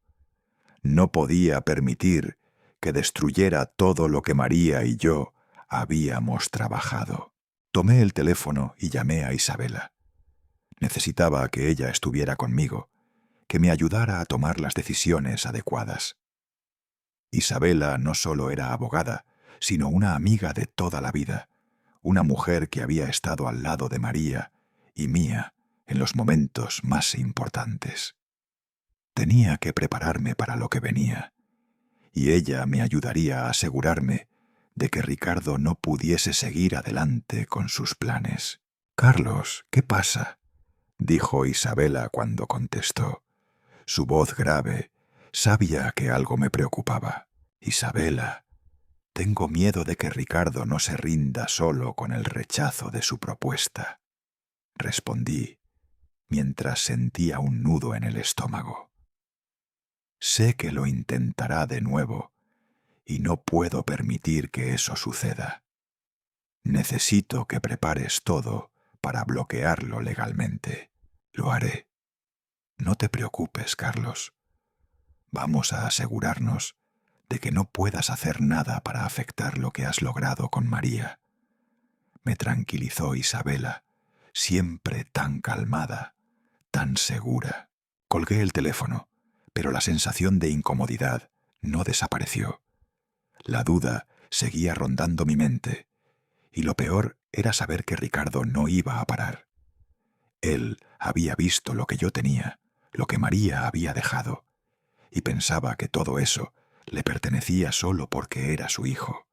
No podía permitir que destruyera todo lo que María y yo habíamos trabajado. Tomé el teléfono y llamé a Isabela. Necesitaba que ella estuviera conmigo, que me ayudara a tomar las decisiones adecuadas. Isabela no solo era abogada, sino una amiga de toda la vida, una mujer que había estado al lado de María y mía en los momentos más importantes. Tenía que prepararme para lo que venía, y ella me ayudaría a asegurarme de que Ricardo no pudiese seguir adelante con sus planes. «Carlos, ¿qué pasa?», dijo Isabela cuando contestó. Su voz grave sabía que algo me preocupaba. «Isabela, tengo miedo de que Ricardo no se rinda solo con el rechazo de su propuesta», respondí, mientras sentía un nudo en el estómago. «Sé que lo intentará de nuevo y no puedo permitir que eso suceda. Necesito que prepares todo para bloquearlo legalmente. Lo haré. No te preocupes, Carlos. Vamos a asegurarnos de que no puedas hacer nada para afectar lo que has logrado con María», me tranquilizó Isabela, siempre tan calmada, tan segura. Colgué el teléfono, pero la sensación de incomodidad no desapareció. La duda seguía rondando mi mente, y lo peor era saber que Ricardo no iba a parar. Él había visto lo que yo tenía, lo que María había dejado, y pensaba que todo eso le pertenecía solo porque era su hijo.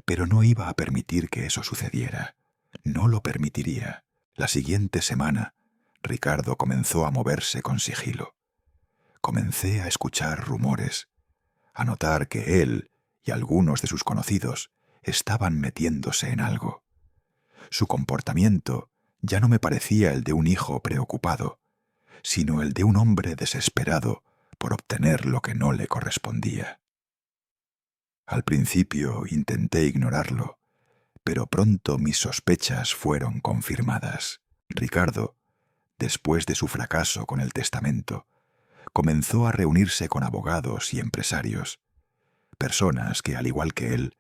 Pero no iba a permitir que eso sucediera. No lo permitiría. La siguiente semana, Ricardo comenzó a moverse con sigilo. Comencé a escuchar rumores, a notar que él y algunos de sus conocidos estaban metiéndose en algo. Su comportamiento ya no me parecía el de un hijo preocupado, sino el de un hombre desesperado por obtener lo que no le correspondía. Al principio intenté ignorarlo, pero pronto mis sospechas fueron confirmadas. Ricardo, después de su fracaso con el testamento, comenzó a reunirse con abogados y empresarios, personas que, al igual que él,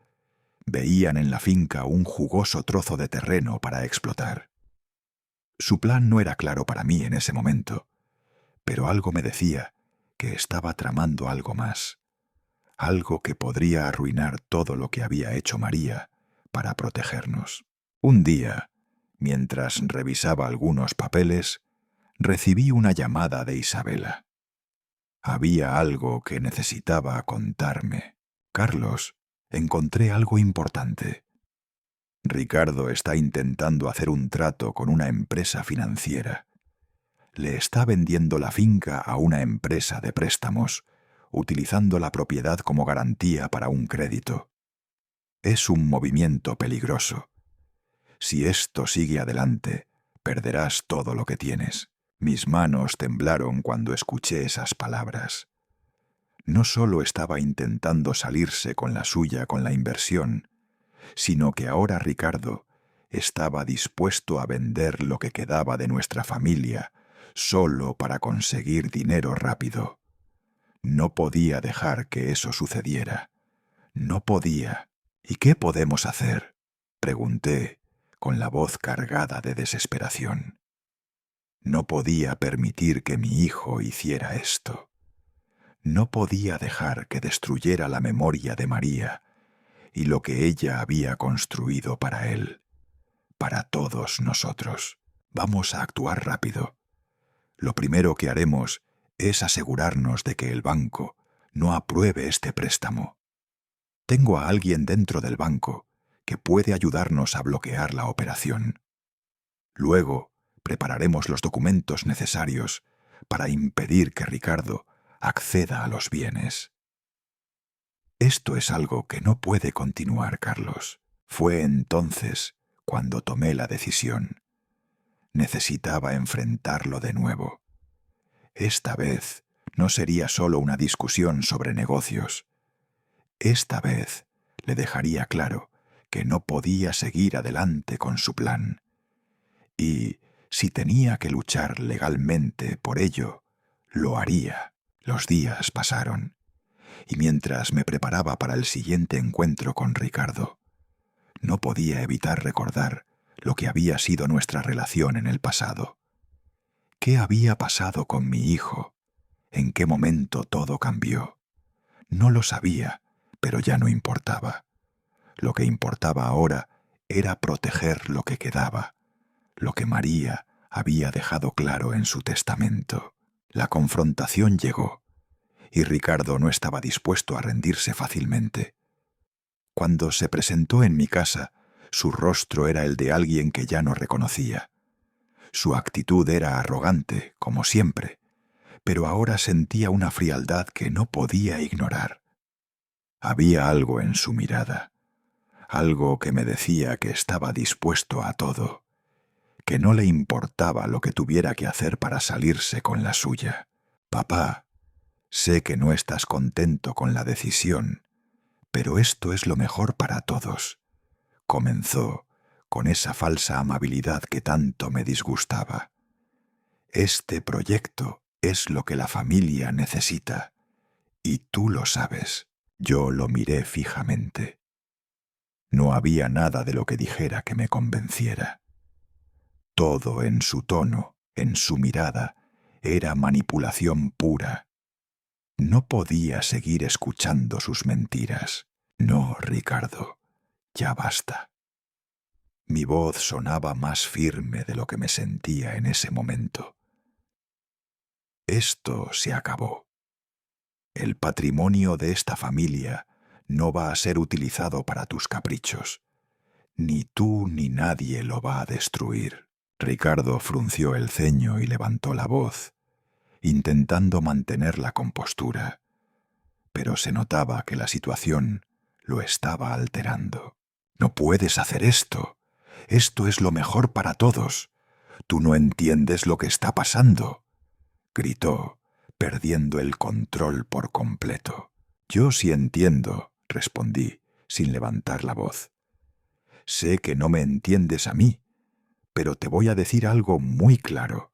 veían en la finca un jugoso trozo de terreno para explotar. Su plan no era claro para mí en ese momento, pero algo me decía que estaba tramando algo más, algo que podría arruinar todo lo que había hecho María para protegernos. Un día, mientras revisaba algunos papeles, recibí una llamada de Isabela. Había algo que necesitaba contarme. «Carlos, encontré algo importante. Ricardo está intentando hacer un trato con una empresa financiera. Le está vendiendo la finca a una empresa de préstamos, utilizando la propiedad como garantía para un crédito. Es un movimiento peligroso. Si esto sigue adelante, perderás todo lo que tienes». Mis manos temblaron cuando escuché esas palabras. No solo estaba intentando salirse con la suya con la inversión, sino que ahora Ricardo estaba dispuesto a vender lo que quedaba de nuestra familia solo para conseguir dinero rápido. No podía dejar que eso sucediera. No podía. «¿Y qué podemos hacer?», pregunté, con la voz cargada de desesperación. No podía permitir que mi hijo hiciera esto. No podía dejar que destruyera la memoria de María y lo que ella había construido para él, para todos nosotros. Vamos a actuar rápido. Lo primero que haremos es asegurarnos de que el banco no apruebe este préstamo. Tengo a alguien dentro del banco que puede ayudarnos a bloquear la operación. Luego, prepararemos los documentos necesarios para impedir que Ricardo acceda a los bienes. Esto es algo que no puede continuar, Carlos. Fue entonces cuando tomé la decisión. Necesitaba enfrentarlo de nuevo. Esta vez no sería solo una discusión sobre negocios. Esta vez le dejaría claro que no podía seguir adelante con su plan. Y si tenía que luchar legalmente por ello, lo haría. Los días pasaron, y mientras me preparaba para el siguiente encuentro con Ricardo, no podía evitar recordar lo que había sido nuestra relación en el pasado. ¿Qué había pasado con mi hijo? ¿En qué momento todo cambió? No lo sabía, pero ya no importaba. Lo que importaba ahora era proteger lo que quedaba, lo que María había dejado claro en su testamento. La confrontación llegó, y Ricardo no estaba dispuesto a rendirse fácilmente. Cuando se presentó en mi casa, su rostro era el de alguien que ya no reconocía. Su actitud era arrogante, como siempre, pero ahora sentía una frialdad que no podía ignorar. Había algo en su mirada, algo que me decía que estaba dispuesto a todo, que no le importaba lo que tuviera que hacer para salirse con la suya. Papá, sé que no estás contento con la decisión, pero esto es lo mejor para todos. Comenzó con esa falsa amabilidad que tanto me disgustaba. Este proyecto es lo que la familia necesita, y tú lo sabes. Yo lo miré fijamente. No había nada de lo que dijera que me convenciera. Todo en su tono, en su mirada, era manipulación pura. No podía seguir escuchando sus mentiras. No, Ricardo, ya basta. Mi voz sonaba más firme de lo que me sentía en ese momento. Esto se acabó. El patrimonio de esta familia no va a ser utilizado para tus caprichos. Ni tú ni nadie lo va a destruir. Ricardo frunció el ceño y levantó la voz, intentando mantener la compostura, pero se notaba que la situación lo estaba alterando. No puedes hacer esto. Esto es lo mejor para todos. Tú no entiendes lo que está pasando, gritó, perdiendo el control por completo. Yo sí entiendo, respondí, sin levantar la voz. Sé que no me entiendes a mí, pero te voy a decir algo muy claro.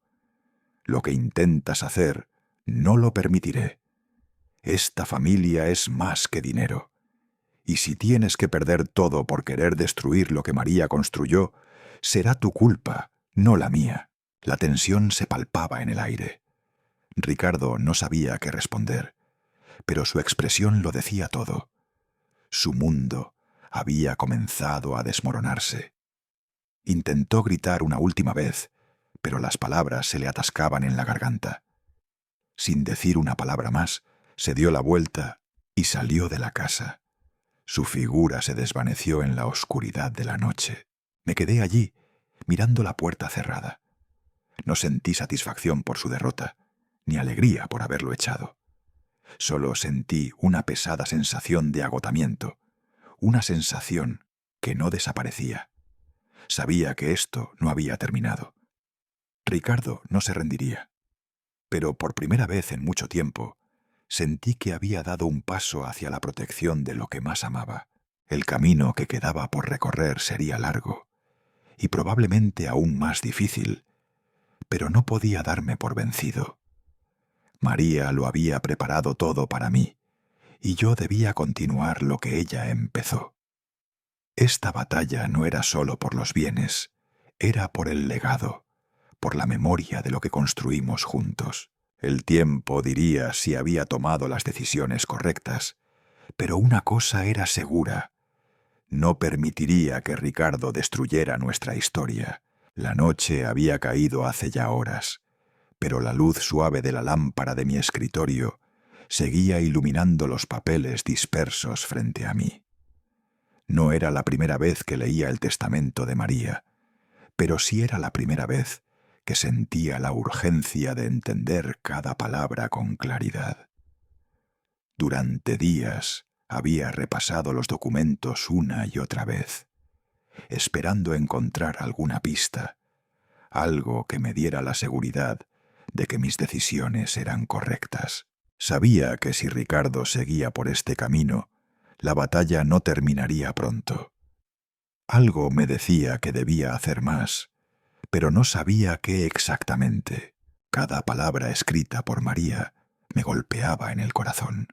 Lo que intentas hacer no lo permitiré. Esta familia es más que dinero. Y si tienes que perder todo por querer destruir lo que María construyó, será tu culpa, no la mía. La tensión se palpaba en el aire. Ricardo no sabía qué responder, pero su expresión lo decía todo. Su mundo había comenzado a desmoronarse. Intentó gritar una última vez, pero las palabras se le atascaban en la garganta. Sin decir una palabra más, se dio la vuelta y salió de la casa. Su figura se desvaneció en la oscuridad de la noche. Me quedé allí, mirando la puerta cerrada. No sentí satisfacción por su derrota, ni alegría por haberlo echado. Solo sentí una pesada sensación de agotamiento, una sensación que no desaparecía. Sabía que esto no había terminado. Ricardo no se rendiría. Pero por primera vez en mucho tiempo, sentí que había dado un paso hacia la protección de lo que más amaba. El camino que quedaba por recorrer sería largo, y probablemente aún más difícil, pero no podía darme por vencido. María lo había preparado todo para mí, y yo debía continuar lo que ella empezó. Esta batalla no era solo por los bienes, era por el legado, por la memoria de lo que construimos juntos. El tiempo diría si había tomado las decisiones correctas, pero una cosa era segura: no permitiría que Ricardo destruyera nuestra historia. La noche había caído hace ya horas, pero la luz suave de la lámpara de mi escritorio seguía iluminando los papeles dispersos frente a mí. No era la primera vez que leía el testamento de María, pero sí era la primera vez que sentía la urgencia de entender cada palabra con claridad. Durante días Había repasado los documentos una y otra vez, esperando encontrar alguna pista, algo que me diera la seguridad de que mis decisiones eran correctas. Sabía que si Ricardo seguía por este camino, la batalla no terminaría pronto. Algo me decía que debía hacer más, pero no sabía qué exactamente. Cada palabra escrita por María me golpeaba en el corazón.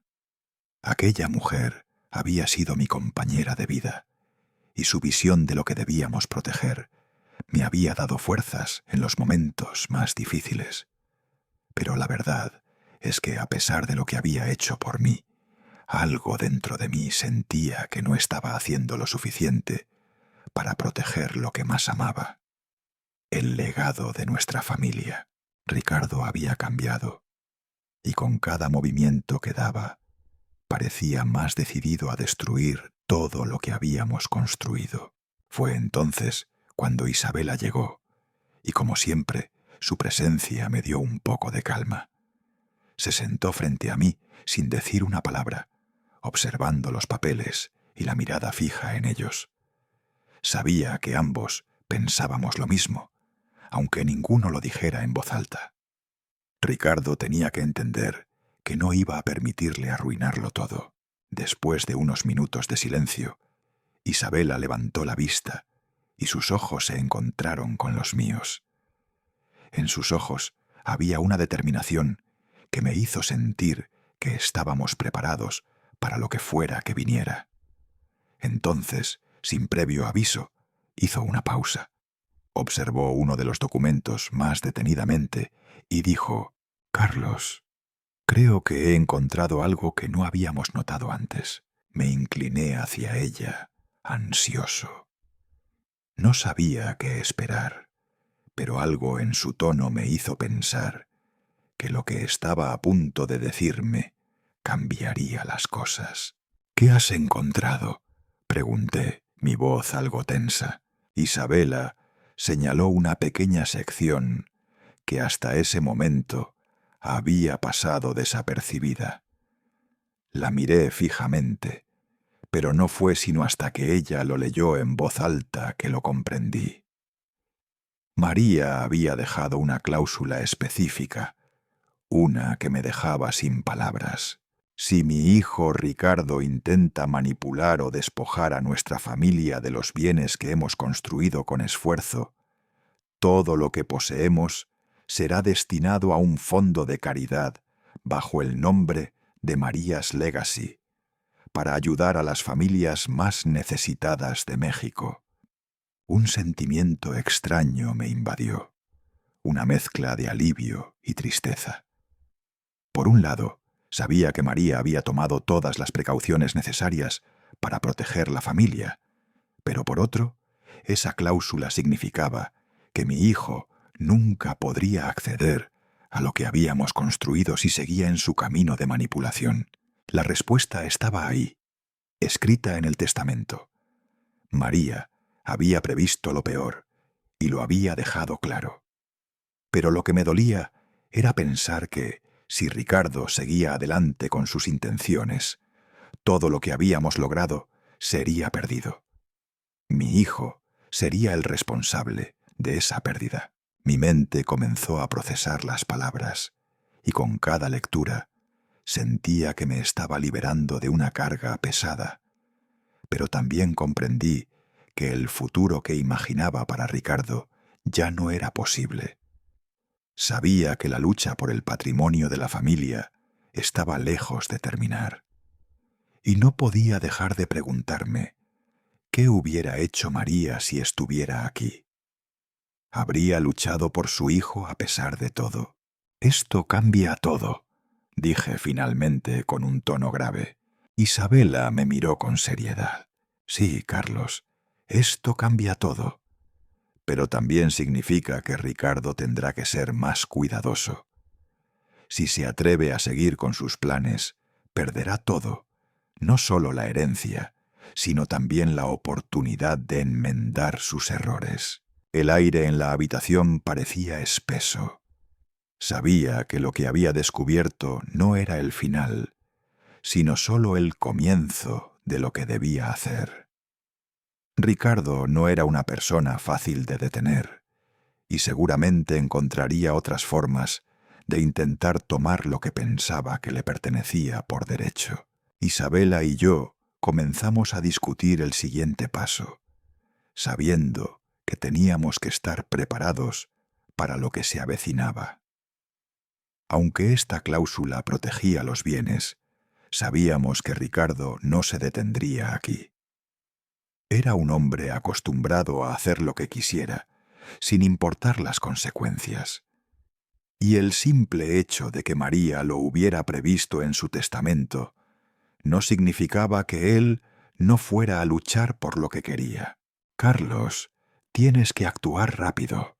Aquella mujer había sido mi compañera de vida, y su visión de lo que debíamos proteger me había dado fuerzas en los momentos más difíciles. Pero la verdad es que, a pesar de lo que había hecho por mí, algo dentro de mí sentía que no estaba haciendo lo suficiente para proteger lo que más amaba: el legado de nuestra familia. Ricardo había cambiado, y con cada movimiento que daba, parecía más decidido a destruir todo lo que habíamos construido. Fue entonces cuando Isabela llegó, y como siempre, su presencia me dio un poco de calma. Se sentó frente a mí sin decir una palabra, observando los papeles y la mirada fija en ellos. Sabía que ambos pensábamos lo mismo, aunque ninguno lo dijera en voz alta. Ricardo tenía que entender que no iba a permitirle arruinarlo todo. Después de unos minutos de silencio, Isabela levantó la vista y sus ojos se encontraron con los míos. En sus ojos había una determinación que me hizo sentir que estábamos preparados para lo que fuera que viniera. Entonces, sin previo aviso, hizo una pausa. Observó uno de los documentos más detenidamente y dijo: «Carlos, creo que he encontrado algo que no habíamos notado antes». Me incliné hacia ella, ansioso. No sabía qué esperar, pero algo en su tono me hizo pensar que lo que estaba a punto de decirme cambiaría las cosas. «¿Qué has encontrado?», pregunté, mi voz algo tensa. Isabela señaló una pequeña sección que hasta ese momento había pasado desapercibida. La miré fijamente, pero no fue sino hasta que ella lo leyó en voz alta que lo comprendí. María había dejado una cláusula específica, una que me dejaba sin palabras. Si mi hijo Ricardo intenta manipular o despojar a nuestra familia de los bienes que hemos construido con esfuerzo, todo lo que poseemos será destinado a un fondo de caridad bajo el nombre de María's Legacy, para ayudar a las familias más necesitadas de México. Un sentimiento extraño me invadió, una mezcla de alivio y tristeza. Por un lado, sabía que María había tomado todas las precauciones necesarias para proteger la familia, pero por otro, esa cláusula significaba que mi hijo nunca podría acceder a lo que habíamos construido si seguía en su camino de manipulación. La respuesta estaba ahí, escrita en el testamento. María había previsto lo peor y lo había dejado claro. Pero lo que me dolía era pensar que, si Ricardo seguía adelante con sus intenciones, todo lo que habíamos logrado sería perdido. Mi hijo sería el responsable de esa pérdida. Mi mente comenzó a procesar las palabras, y con cada lectura sentía que me estaba liberando de una carga pesada. Pero también comprendí que el futuro que imaginaba para Ricardo ya no era posible. Sabía que la lucha por el patrimonio de la familia estaba lejos de terminar. Y no podía dejar de preguntarme, ¿qué hubiera hecho María si estuviera aquí? ¿Habría luchado por su hijo a pesar de todo? «Esto cambia todo», dije finalmente con un tono grave. Isabela me miró con seriedad. «Sí, Carlos, esto cambia todo. Pero también significa que Ricardo tendrá que ser más cuidadoso. Si se atreve a seguir con sus planes, perderá todo, no solo la herencia, sino también la oportunidad de enmendar sus errores». El aire en la habitación parecía espeso. Sabía que lo que había descubierto no era el final, sino solo el comienzo de lo que debía hacer. Ricardo no era una persona fácil de detener, y seguramente encontraría otras formas de intentar tomar lo que pensaba que le pertenecía por derecho. Isabela y yo comenzamos a discutir el siguiente paso, sabiendo que teníamos que estar preparados para lo que se avecinaba. Aunque esta cláusula protegía los bienes, sabíamos que Ricardo no se detendría aquí. Era un hombre acostumbrado a hacer lo que quisiera, sin importar las consecuencias. Y el simple hecho de que María lo hubiera previsto en su testamento no significaba que él no fuera a luchar por lo que quería. Carlos, tienes que actuar rápido.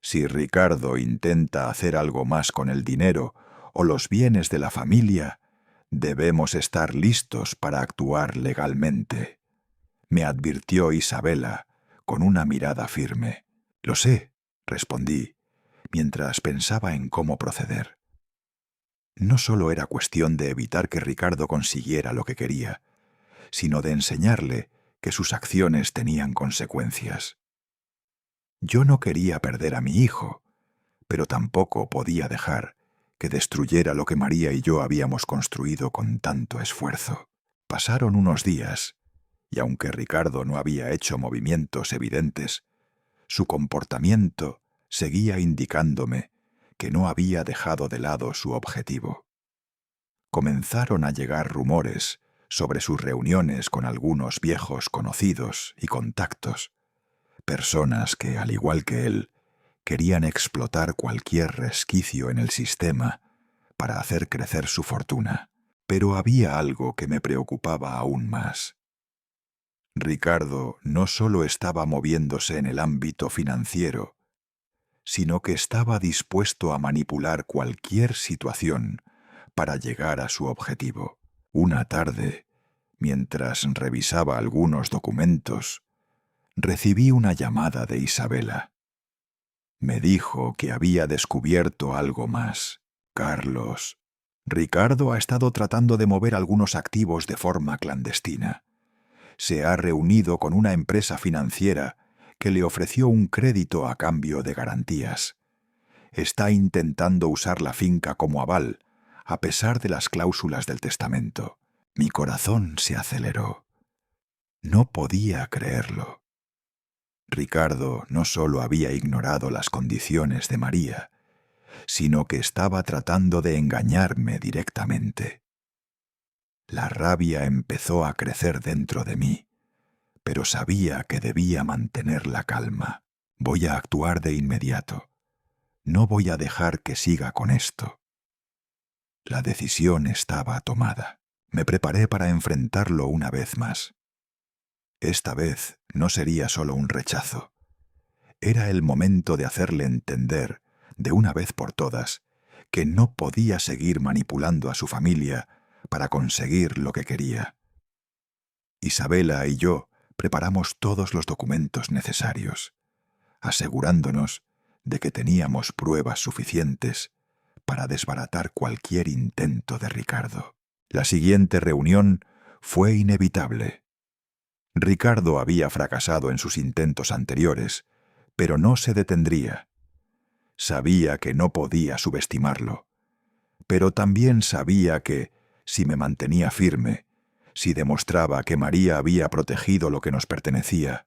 Si Ricardo intenta hacer algo más con el dinero o los bienes de la familia, debemos estar listos para actuar legalmente, me advirtió Isabela con una mirada firme. Lo sé, respondí, mientras pensaba en cómo proceder. No solo era cuestión de evitar que Ricardo consiguiera lo que quería, sino de enseñarle que sus acciones tenían consecuencias. Yo no quería perder a mi hijo, pero tampoco podía dejar que destruyera lo que María y yo habíamos construido con tanto esfuerzo. Pasaron unos días, y aunque Ricardo no había hecho movimientos evidentes, su comportamiento seguía indicándome que no había dejado de lado su objetivo. Comenzaron a llegar rumores sobre sus reuniones con algunos viejos conocidos y contactos, personas que, al igual que él, querían explotar cualquier resquicio en el sistema para hacer crecer su fortuna. Pero había algo que me preocupaba aún más. Ricardo no solo estaba moviéndose en el ámbito financiero, sino que estaba dispuesto a manipular cualquier situación para llegar a su objetivo. Una tarde, mientras revisaba algunos documentos, recibí una llamada de Isabela. Me dijo que había descubierto algo más. Carlos, Ricardo ha estado tratando de mover algunos activos de forma clandestina. Se ha reunido con una empresa financiera que le ofreció un crédito a cambio de garantías. Está intentando usar la finca como aval, a pesar de las cláusulas del testamento. Mi corazón se aceleró. No podía creerlo. Ricardo no solo había ignorado las condiciones de María, sino que estaba tratando de engañarme directamente. La rabia empezó a crecer dentro de mí, pero sabía que debía mantener la calma. Voy a actuar de inmediato. No voy a dejar que siga con esto. La decisión estaba tomada. Me preparé para enfrentarlo una vez más. Esta vez no sería solo un rechazo. Era el momento de hacerle entender, de una vez por todas, que no podía seguir manipulando a su familia para conseguir lo que quería. Isabela y yo preparamos todos los documentos necesarios, asegurándonos de que teníamos pruebas suficientes para desbaratar cualquier intento de Ricardo. La siguiente reunión fue inevitable. Ricardo había fracasado en sus intentos anteriores, pero no se detendría. Sabía que no podía subestimarlo, pero también sabía que, si me mantenía firme, si demostraba que María había protegido lo que nos pertenecía,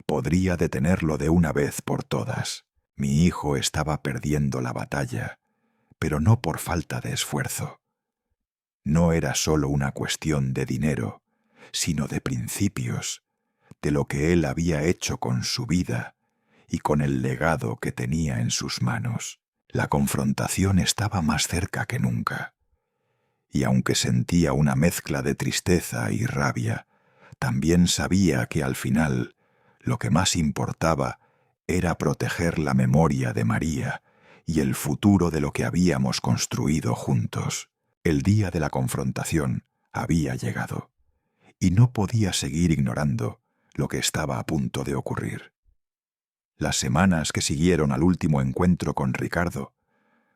podría detenerlo de una vez por todas. Mi hijo estaba perdiendo la batalla, pero no por falta de esfuerzo. No era solo una cuestión de dinero, sino de principios, de lo que él había hecho con su vida y con el legado que tenía en sus manos. La confrontación estaba más cerca que nunca. Y aunque sentía una mezcla de tristeza y rabia, también sabía que al final lo que más importaba era proteger la memoria de María y el futuro de lo que habíamos construido juntos. El día de la confrontación había llegado, y no podía seguir ignorando lo que estaba a punto de ocurrir. Las semanas que siguieron al último encuentro con Ricardo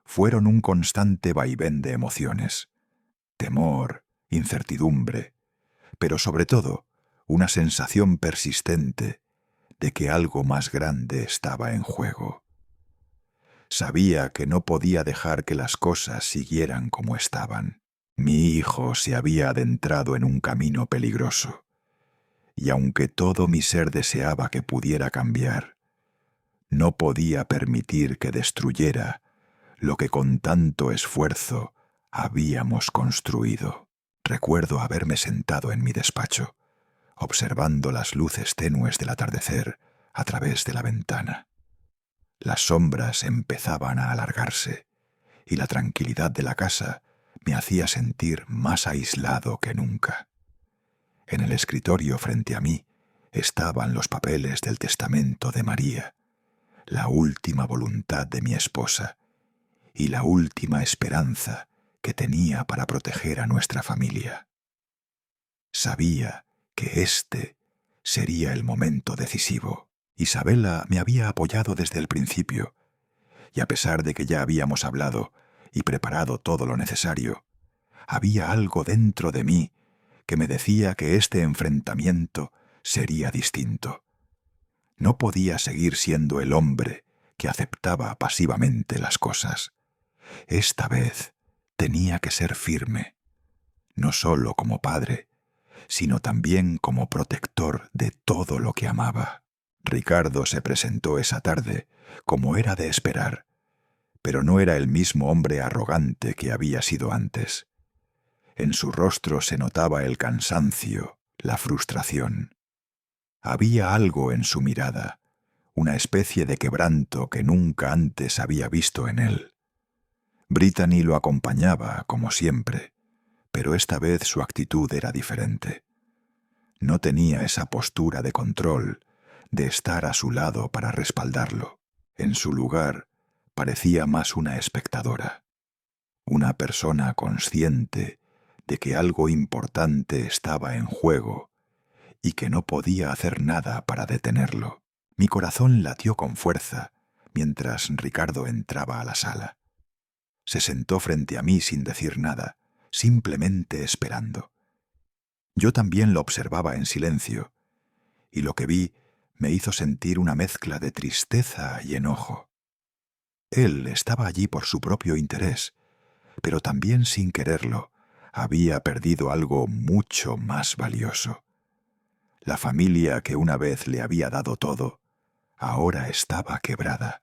fueron un constante vaivén de emociones. temor, incertidumbre, pero sobre todo una sensación persistente de que algo más grande estaba en juego. Sabía que no podía dejar que las cosas siguieran como estaban. Mi hijo se había adentrado en un camino peligroso, y aunque todo mi ser deseaba que pudiera cambiar, no podía permitir que destruyera lo que con tanto esfuerzo habíamos construido. Recuerdo haberme sentado en mi despacho, observando las luces tenues del atardecer a través de la ventana. Las sombras empezaban a alargarse y la tranquilidad de la casa me hacía sentir más aislado que nunca. En el escritorio frente a mí estaban los papeles del testamento de María, la última voluntad de mi esposa y la última esperanza que tenía para proteger a nuestra familia. Sabía que este sería el momento decisivo. Isabela me había apoyado desde el principio, y a pesar de que ya habíamos hablado y preparado todo lo necesario, había algo dentro de mí que me decía que este enfrentamiento sería distinto. No podía seguir siendo el hombre que aceptaba pasivamente las cosas. Esta vez tenía que ser firme, no solo como padre, sino también como protector de todo lo que amaba. Ricardo se presentó esa tarde, como era de esperar, pero no era el mismo hombre arrogante que había sido antes. En su rostro se notaba el cansancio, la frustración. Había algo en su mirada, una especie de quebranto que nunca antes había visto en él. Brittany lo acompañaba, como siempre, pero esta vez su actitud era diferente. No tenía esa postura de control, de estar a su lado para respaldarlo. En su lugar, parecía más una espectadora, una persona consciente de que algo importante estaba en juego y que no podía hacer nada para detenerlo. Mi corazón latió con fuerza mientras Ricardo entraba a la sala. Se sentó frente a mí sin decir nada, simplemente esperando. Yo también lo observaba en silencio, y lo que vi me hizo sentir una mezcla de tristeza y enojo. Él estaba allí por su propio interés, pero también sin quererlo, había perdido algo mucho más valioso. La familia que una vez le había dado todo, ahora estaba quebrada,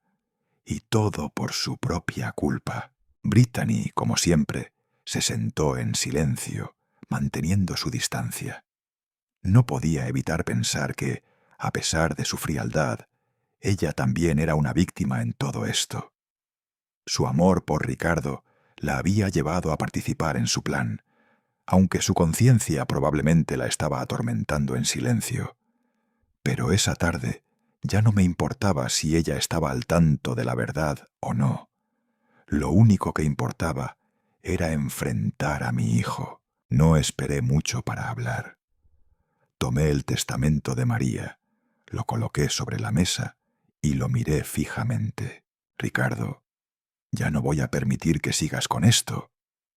y todo por su propia culpa. Brittany, como siempre, se sentó en silencio, manteniendo su distancia. No podía evitar pensar que, a pesar de su frialdad, ella también era una víctima en todo esto. Su amor por Ricardo la había llevado a participar en su plan, aunque su conciencia probablemente la estaba atormentando en silencio. Pero esa tarde ya no me importaba si ella estaba al tanto de la verdad o no. Lo único que importaba era enfrentar a mi hijo. No esperé mucho para hablar. Tomé el testamento de María, lo coloqué sobre la mesa y lo miré fijamente. Ricardo, ya no voy a permitir que sigas con esto,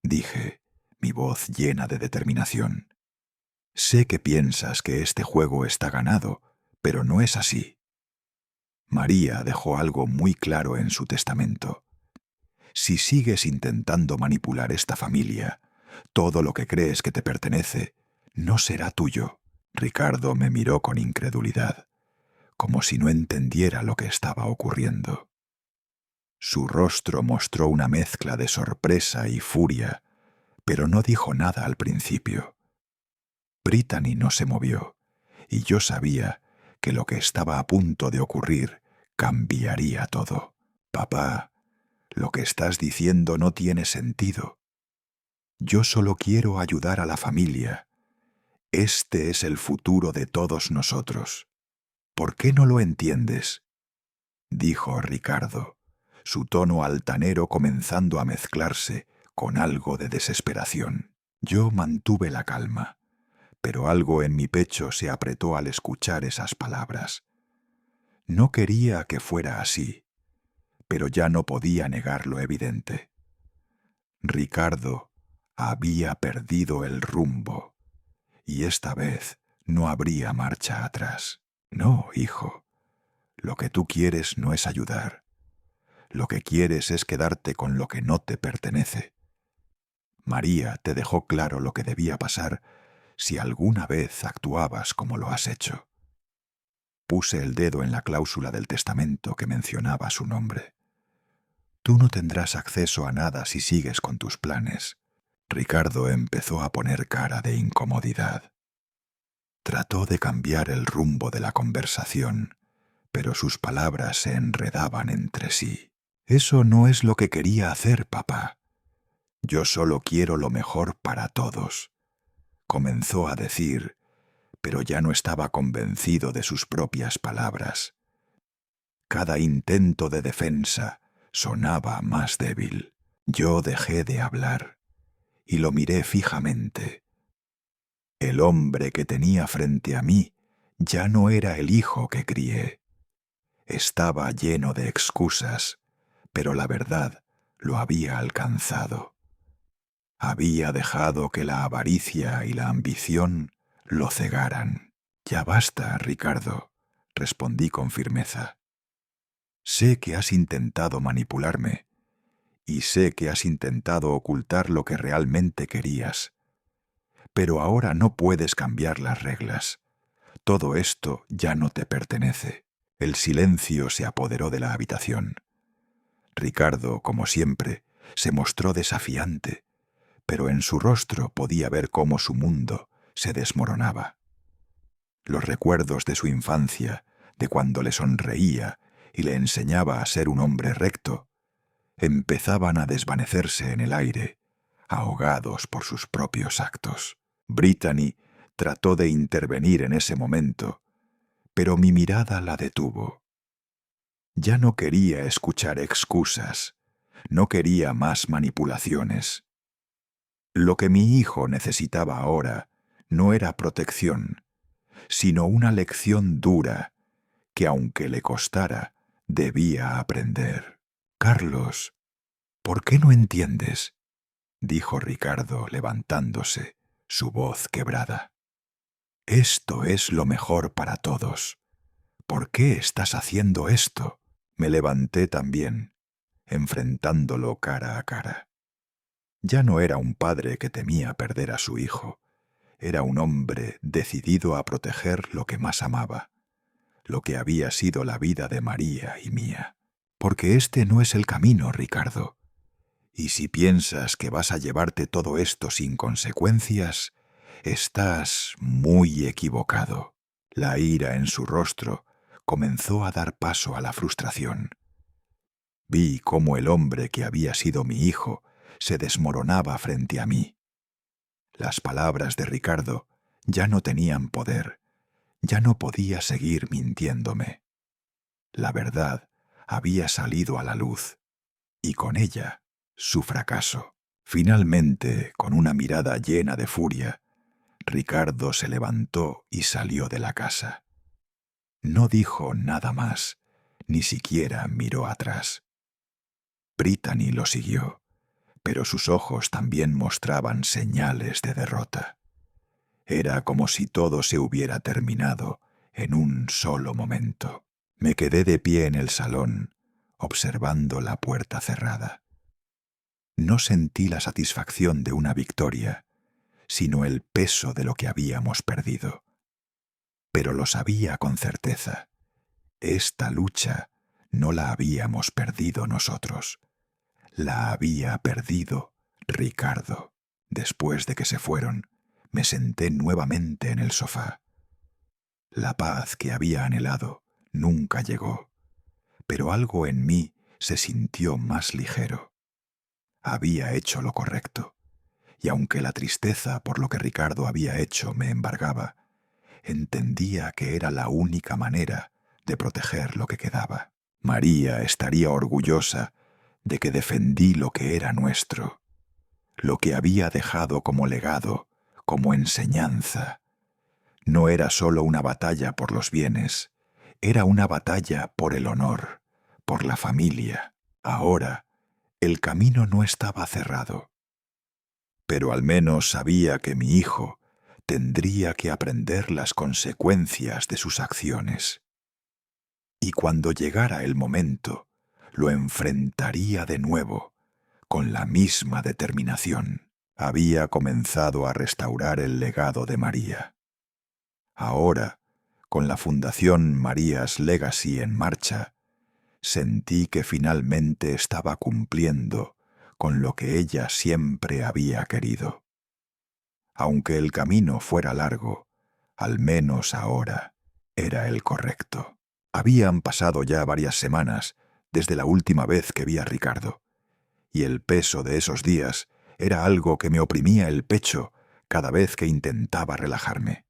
dije, mi voz llena de determinación. Sé que piensas que este juego está ganado, pero no es así. María dejó algo muy claro en su testamento. Si sigues intentando manipular esta familia, todo lo que crees que te pertenece no será tuyo. Ricardo me miró con incredulidad, como si no entendiera lo que estaba ocurriendo. Su rostro mostró una mezcla de sorpresa y furia, pero no dijo nada al principio. Brittany no se movió, y yo sabía que lo que estaba a punto de ocurrir cambiaría todo. Papá, lo que estás diciendo no tiene sentido. Yo solo quiero ayudar a la familia. Este es el futuro de todos nosotros. ¿Por qué no lo entiendes?, dijo Ricardo, su tono altanero comenzando a mezclarse con algo de desesperación. Yo mantuve la calma, pero algo en mi pecho se apretó al escuchar esas palabras. No quería que fuera así, pero ya no podía negar lo evidente. Ricardo Había perdido el rumbo, y esta vez no habría marcha atrás. No, hijo, lo que tú quieres no es ayudar. Lo que quieres es quedarte con lo que no te pertenece. María te dejó claro lo que debía pasar si alguna vez actuabas como lo has hecho. Puse el dedo en la cláusula del testamento que mencionaba su nombre. Tú no tendrás acceso a nada si sigues con tus planes. Ricardo empezó a poner cara de incomodidad. Trató de cambiar el rumbo de la conversación, pero sus palabras se enredaban entre sí. Eso no es lo que quería hacer, papá. Yo solo quiero lo mejor para todos. Comenzó a decir, pero ya no estaba convencido de sus propias palabras. Cada intento de defensa sonaba más débil. Yo dejé de hablar y lo miré fijamente. El hombre que tenía frente a mí ya no era el hijo que crié. Estaba lleno de excusas, pero la verdad lo había alcanzado. Había dejado que la avaricia y la ambición lo cegaran. Ya basta, Ricardo, respondí con firmeza. Sé que has intentado manipularme y sé que has intentado ocultar lo que realmente querías. Pero ahora no puedes cambiar las reglas. Todo esto ya no te pertenece. El silencio se apoderó de la habitación. Ricardo, como siempre, se mostró desafiante, pero en su rostro podía ver cómo su mundo se desmoronaba. Los recuerdos de su infancia, de cuando le sonreía y le enseñaba a ser un hombre recto, empezaban a desvanecerse en el aire, ahogados por sus propios actos. Brittany trató de intervenir en ese momento, pero mi mirada la detuvo. Ya no quería escuchar excusas, no quería más manipulaciones. Lo que mi hijo necesitaba ahora no era protección, sino una lección dura que, aunque le costara, debía aprender. Carlos, ¿por qué no entiendes?, dijo Ricardo levantándose, su voz quebrada. Esto es lo mejor para todos. ¿Por qué estás haciendo esto? Me levanté también, enfrentándolo cara a cara. Ya no era un padre que temía perder a su hijo. Era un hombre decidido a proteger lo que más amaba, lo que había sido la vida de María y mía. Porque este no es el camino, Ricardo. Y si piensas que vas a llevarte todo esto sin consecuencias, estás muy equivocado. La ira en su rostro comenzó a dar paso a la frustración. Vi cómo el hombre que había sido mi hijo se desmoronaba frente a mí. Las palabras de Ricardo ya no tenían poder, ya no podía seguir mintiéndome. La verdad había salido a la luz, y con ella su fracaso. Finalmente, con una mirada llena de furia, Ricardo se levantó y salió de la casa. No dijo nada más, ni siquiera miró atrás. Brittany lo siguió, pero sus ojos también mostraban señales de derrota. Era como si todo se hubiera terminado en un solo momento. Me quedé de pie en el salón, observando la puerta cerrada. No sentí la satisfacción de una victoria, sino el peso de lo que habíamos perdido. Pero lo sabía con certeza. Esta lucha no la habíamos perdido nosotros. La había perdido Ricardo. Después de que se fueron, me senté nuevamente en el sofá. La paz que había anhelado nunca llegó, pero algo en mí se sintió más ligero. Había hecho lo correcto, y aunque la tristeza por lo que Ricardo había hecho me embargaba, entendía que era la única manera de proteger lo que quedaba. María estaría orgullosa de que defendí lo que era nuestro, lo que había dejado como legado, como enseñanza. No era solo una batalla por los bienes, era una batalla por el honor, por la familia. Ahora, el camino no estaba cerrado. pero al menos sabía que mi hijo tendría que aprender las consecuencias de sus acciones. Y cuando llegara el momento, lo enfrentaría de nuevo, con la misma determinación. Había comenzado a restaurar el legado de María. Ahora, con la Fundación María's Legacy en marcha, sentí que finalmente estaba cumpliendo con lo que ella siempre había querido. Aunque el camino fuera largo, al menos ahora era el correcto. Habían pasado ya varias semanas desde la última vez que vi a Ricardo, y el peso de esos días era algo que me oprimía el pecho cada vez que intentaba relajarme.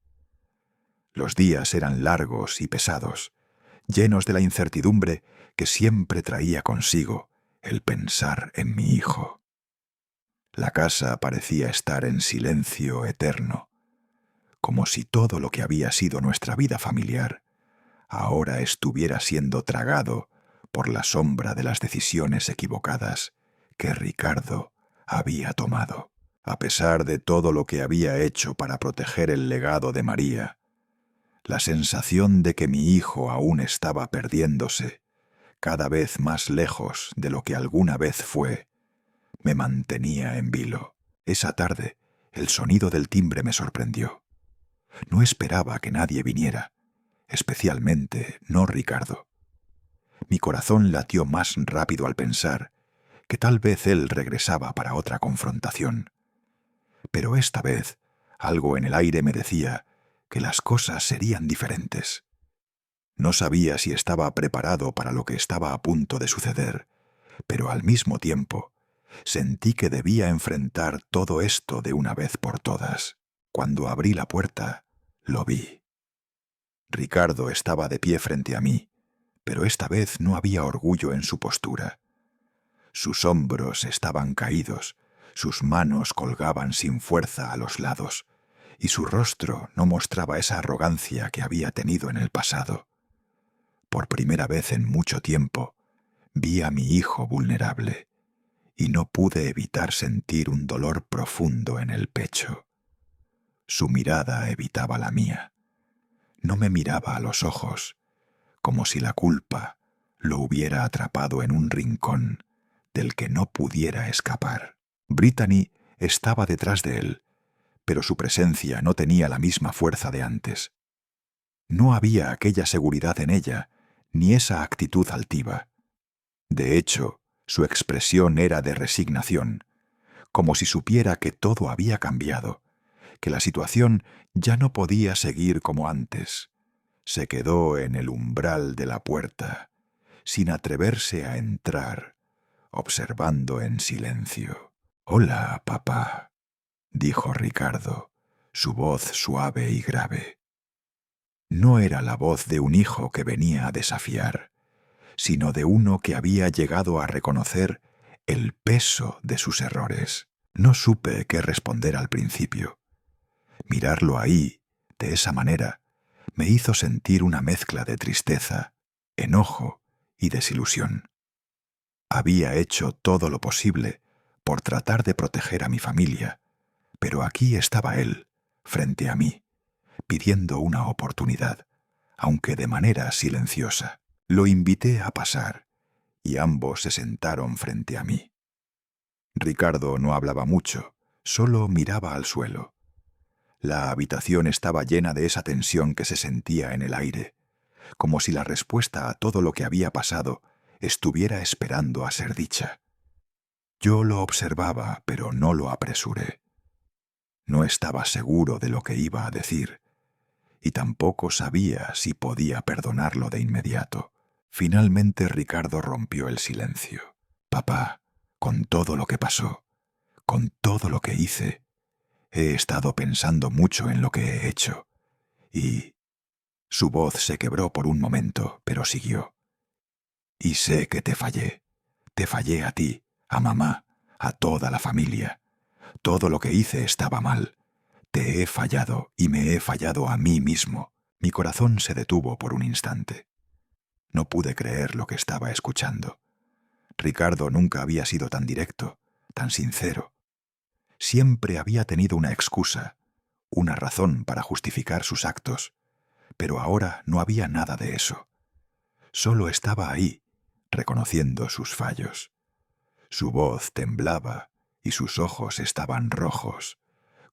Los días eran largos y pesados, llenos de la incertidumbre que siempre traía consigo el pensar en mi hijo. La casa parecía estar en silencio eterno, como si todo lo que había sido nuestra vida familiar ahora estuviera siendo tragado por la sombra de las decisiones equivocadas que Ricardo había tomado. A pesar de todo lo que había hecho para proteger el legado de María, la sensación de que mi hijo aún estaba perdiéndose, cada vez más lejos de lo que alguna vez fue, me mantenía en vilo. Esa tarde, el sonido del timbre me sorprendió. No esperaba que nadie viniera, especialmente no Ricardo. Mi corazón latió más rápido al pensar que tal vez él regresaba para otra confrontación. Pero esta vez, algo en el aire me decía que las cosas serían diferentes. No sabía si estaba preparado para lo que estaba a punto de suceder, pero al mismo tiempo sentí que debía enfrentar todo esto de una vez por todas. Cuando abrí la puerta, lo vi. Ricardo estaba de pie frente a mí, pero esta vez no había orgullo en su postura. Sus hombros estaban caídos, sus manos colgaban sin fuerza a los lados, y su rostro no mostraba esa arrogancia que había tenido en el pasado. Por primera vez en mucho tiempo, vi a mi hijo vulnerable, y no pude evitar sentir un dolor profundo en el pecho. Su mirada evitaba la mía. No me miraba a los ojos, como si la culpa lo hubiera atrapado en un rincón del que no pudiera escapar. Brittany estaba detrás de él, pero su presencia no tenía la misma fuerza de antes. No había aquella seguridad en ella, ni esa actitud altiva. De hecho, su expresión era de resignación, como si supiera que todo había cambiado, que la situación ya no podía seguir como antes. Se quedó en el umbral de la puerta, sin atreverse a entrar, observando en silencio. «Hola, papá», dijo Ricardo, su voz suave y grave. No era la voz de un hijo que venía a desafiar, sino de uno que había llegado a reconocer el peso de sus errores. No supe qué responder al principio. Mirarlo ahí, de esa manera, me hizo sentir una mezcla de tristeza, enojo y desilusión. Había hecho todo lo posible por tratar de proteger a mi familia, pero aquí estaba él, frente a mí, pidiendo una oportunidad, aunque de manera silenciosa. Lo invité a pasar, y ambos se sentaron frente a mí. Ricardo no hablaba mucho, solo miraba al suelo. La habitación estaba llena de esa tensión que se sentía en el aire, como si la respuesta a todo lo que había pasado estuviera esperando a ser dicha. Yo lo observaba, pero no lo apresuré. No estaba seguro de lo que iba a decir, y tampoco sabía si podía perdonarlo de inmediato. Finalmente Ricardo rompió el silencio. «Papá, con todo lo que pasó, con todo lo que hice, he estado pensando mucho en lo que he hecho, y...» Su voz se quebró por un momento, pero siguió. «Y sé que te fallé a ti, a mamá, a toda la familia. Todo lo que hice estaba mal. Te he fallado y me he fallado a mí mismo». Mi corazón se detuvo por un instante. No pude creer lo que estaba escuchando. Ricardo nunca había sido tan directo, tan sincero. Siempre había tenido una excusa, una razón para justificar sus actos, pero ahora no había nada de eso. Solo estaba ahí, reconociendo sus fallos. Su voz temblaba y sus ojos estaban rojos,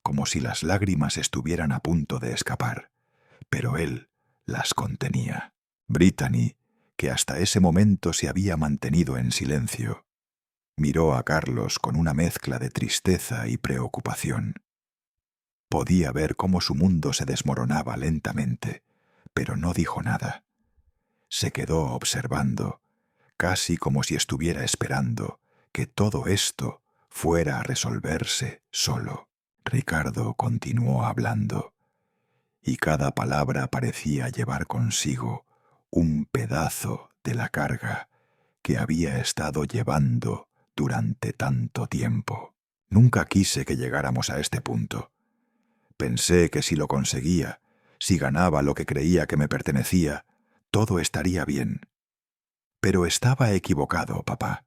como si las lágrimas estuvieran a punto de escapar, pero él las contenía. Brittany, que hasta ese momento se había mantenido en silencio, miró a Carlos con una mezcla de tristeza y preocupación. Podía ver cómo su mundo se desmoronaba lentamente, pero no dijo nada. Se quedó observando, casi como si estuviera esperando que todo esto fuera a resolverse solo. Ricardo continuó hablando, y cada palabra parecía llevar consigo un pedazo de la carga que había estado llevando durante tanto tiempo. Nunca quise que llegáramos a este punto. Pensé que si lo conseguía, si ganaba lo que creía que me pertenecía, todo estaría bien. Pero estaba equivocado, papá.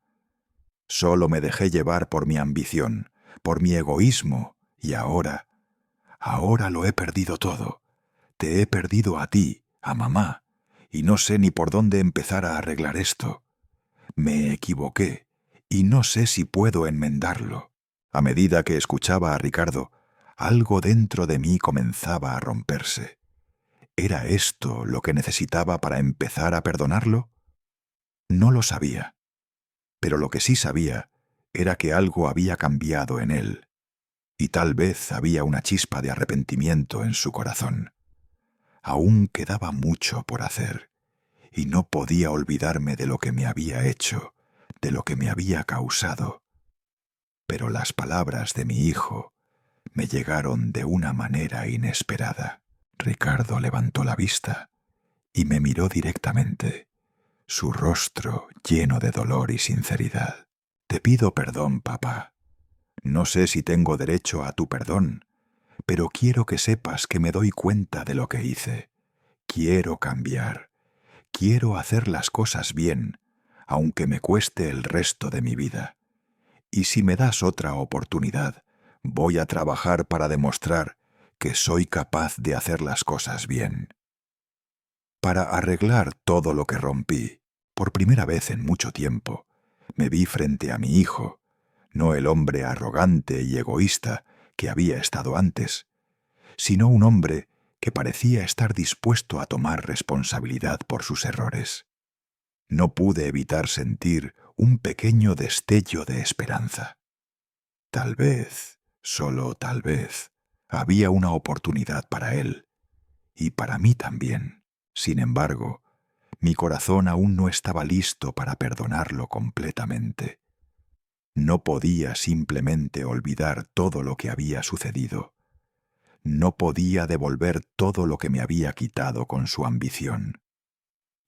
Solo me dejé llevar por mi ambición, por mi egoísmo, y ahora lo he perdido todo. Te he perdido a ti, a mamá, y no sé ni por dónde empezar a arreglar esto. Me equivoqué, y no sé si puedo enmendarlo. A medida que escuchaba a Ricardo, algo dentro de mí comenzaba a romperse. ¿Era esto lo que necesitaba para empezar a perdonarlo? No lo sabía, pero lo que sí sabía era que algo había cambiado en él, y tal vez había una chispa de arrepentimiento en su corazón. Aún quedaba mucho por hacer, y no podía olvidarme de lo que me había hecho, de lo que me había causado. Pero las palabras de mi hijo me llegaron de una manera inesperada. Ricardo levantó la vista y me miró directamente, su rostro lleno de dolor y sinceridad. Te pido perdón, papá. No sé si tengo derecho a tu perdón, pero quiero que sepas que me doy cuenta de lo que hice. Quiero cambiar. Quiero hacer las cosas bien, aunque me cueste el resto de mi vida. Y si me das otra oportunidad, voy a trabajar para demostrar que soy capaz de hacer las cosas bien. Para arreglar todo lo que rompí, por primera vez en mucho tiempo, me vi frente a mi hijo, no el hombre arrogante y egoísta que había estado antes, sino un hombre que parecía estar dispuesto a tomar responsabilidad por sus errores. No pude evitar sentir un pequeño destello de esperanza. Tal vez, solo tal vez, había una oportunidad para él, y para mí también. Sin embargo, mi corazón aún no estaba listo para perdonarlo completamente. No podía simplemente olvidar todo lo que había sucedido. No podía devolver todo lo que me había quitado con su ambición.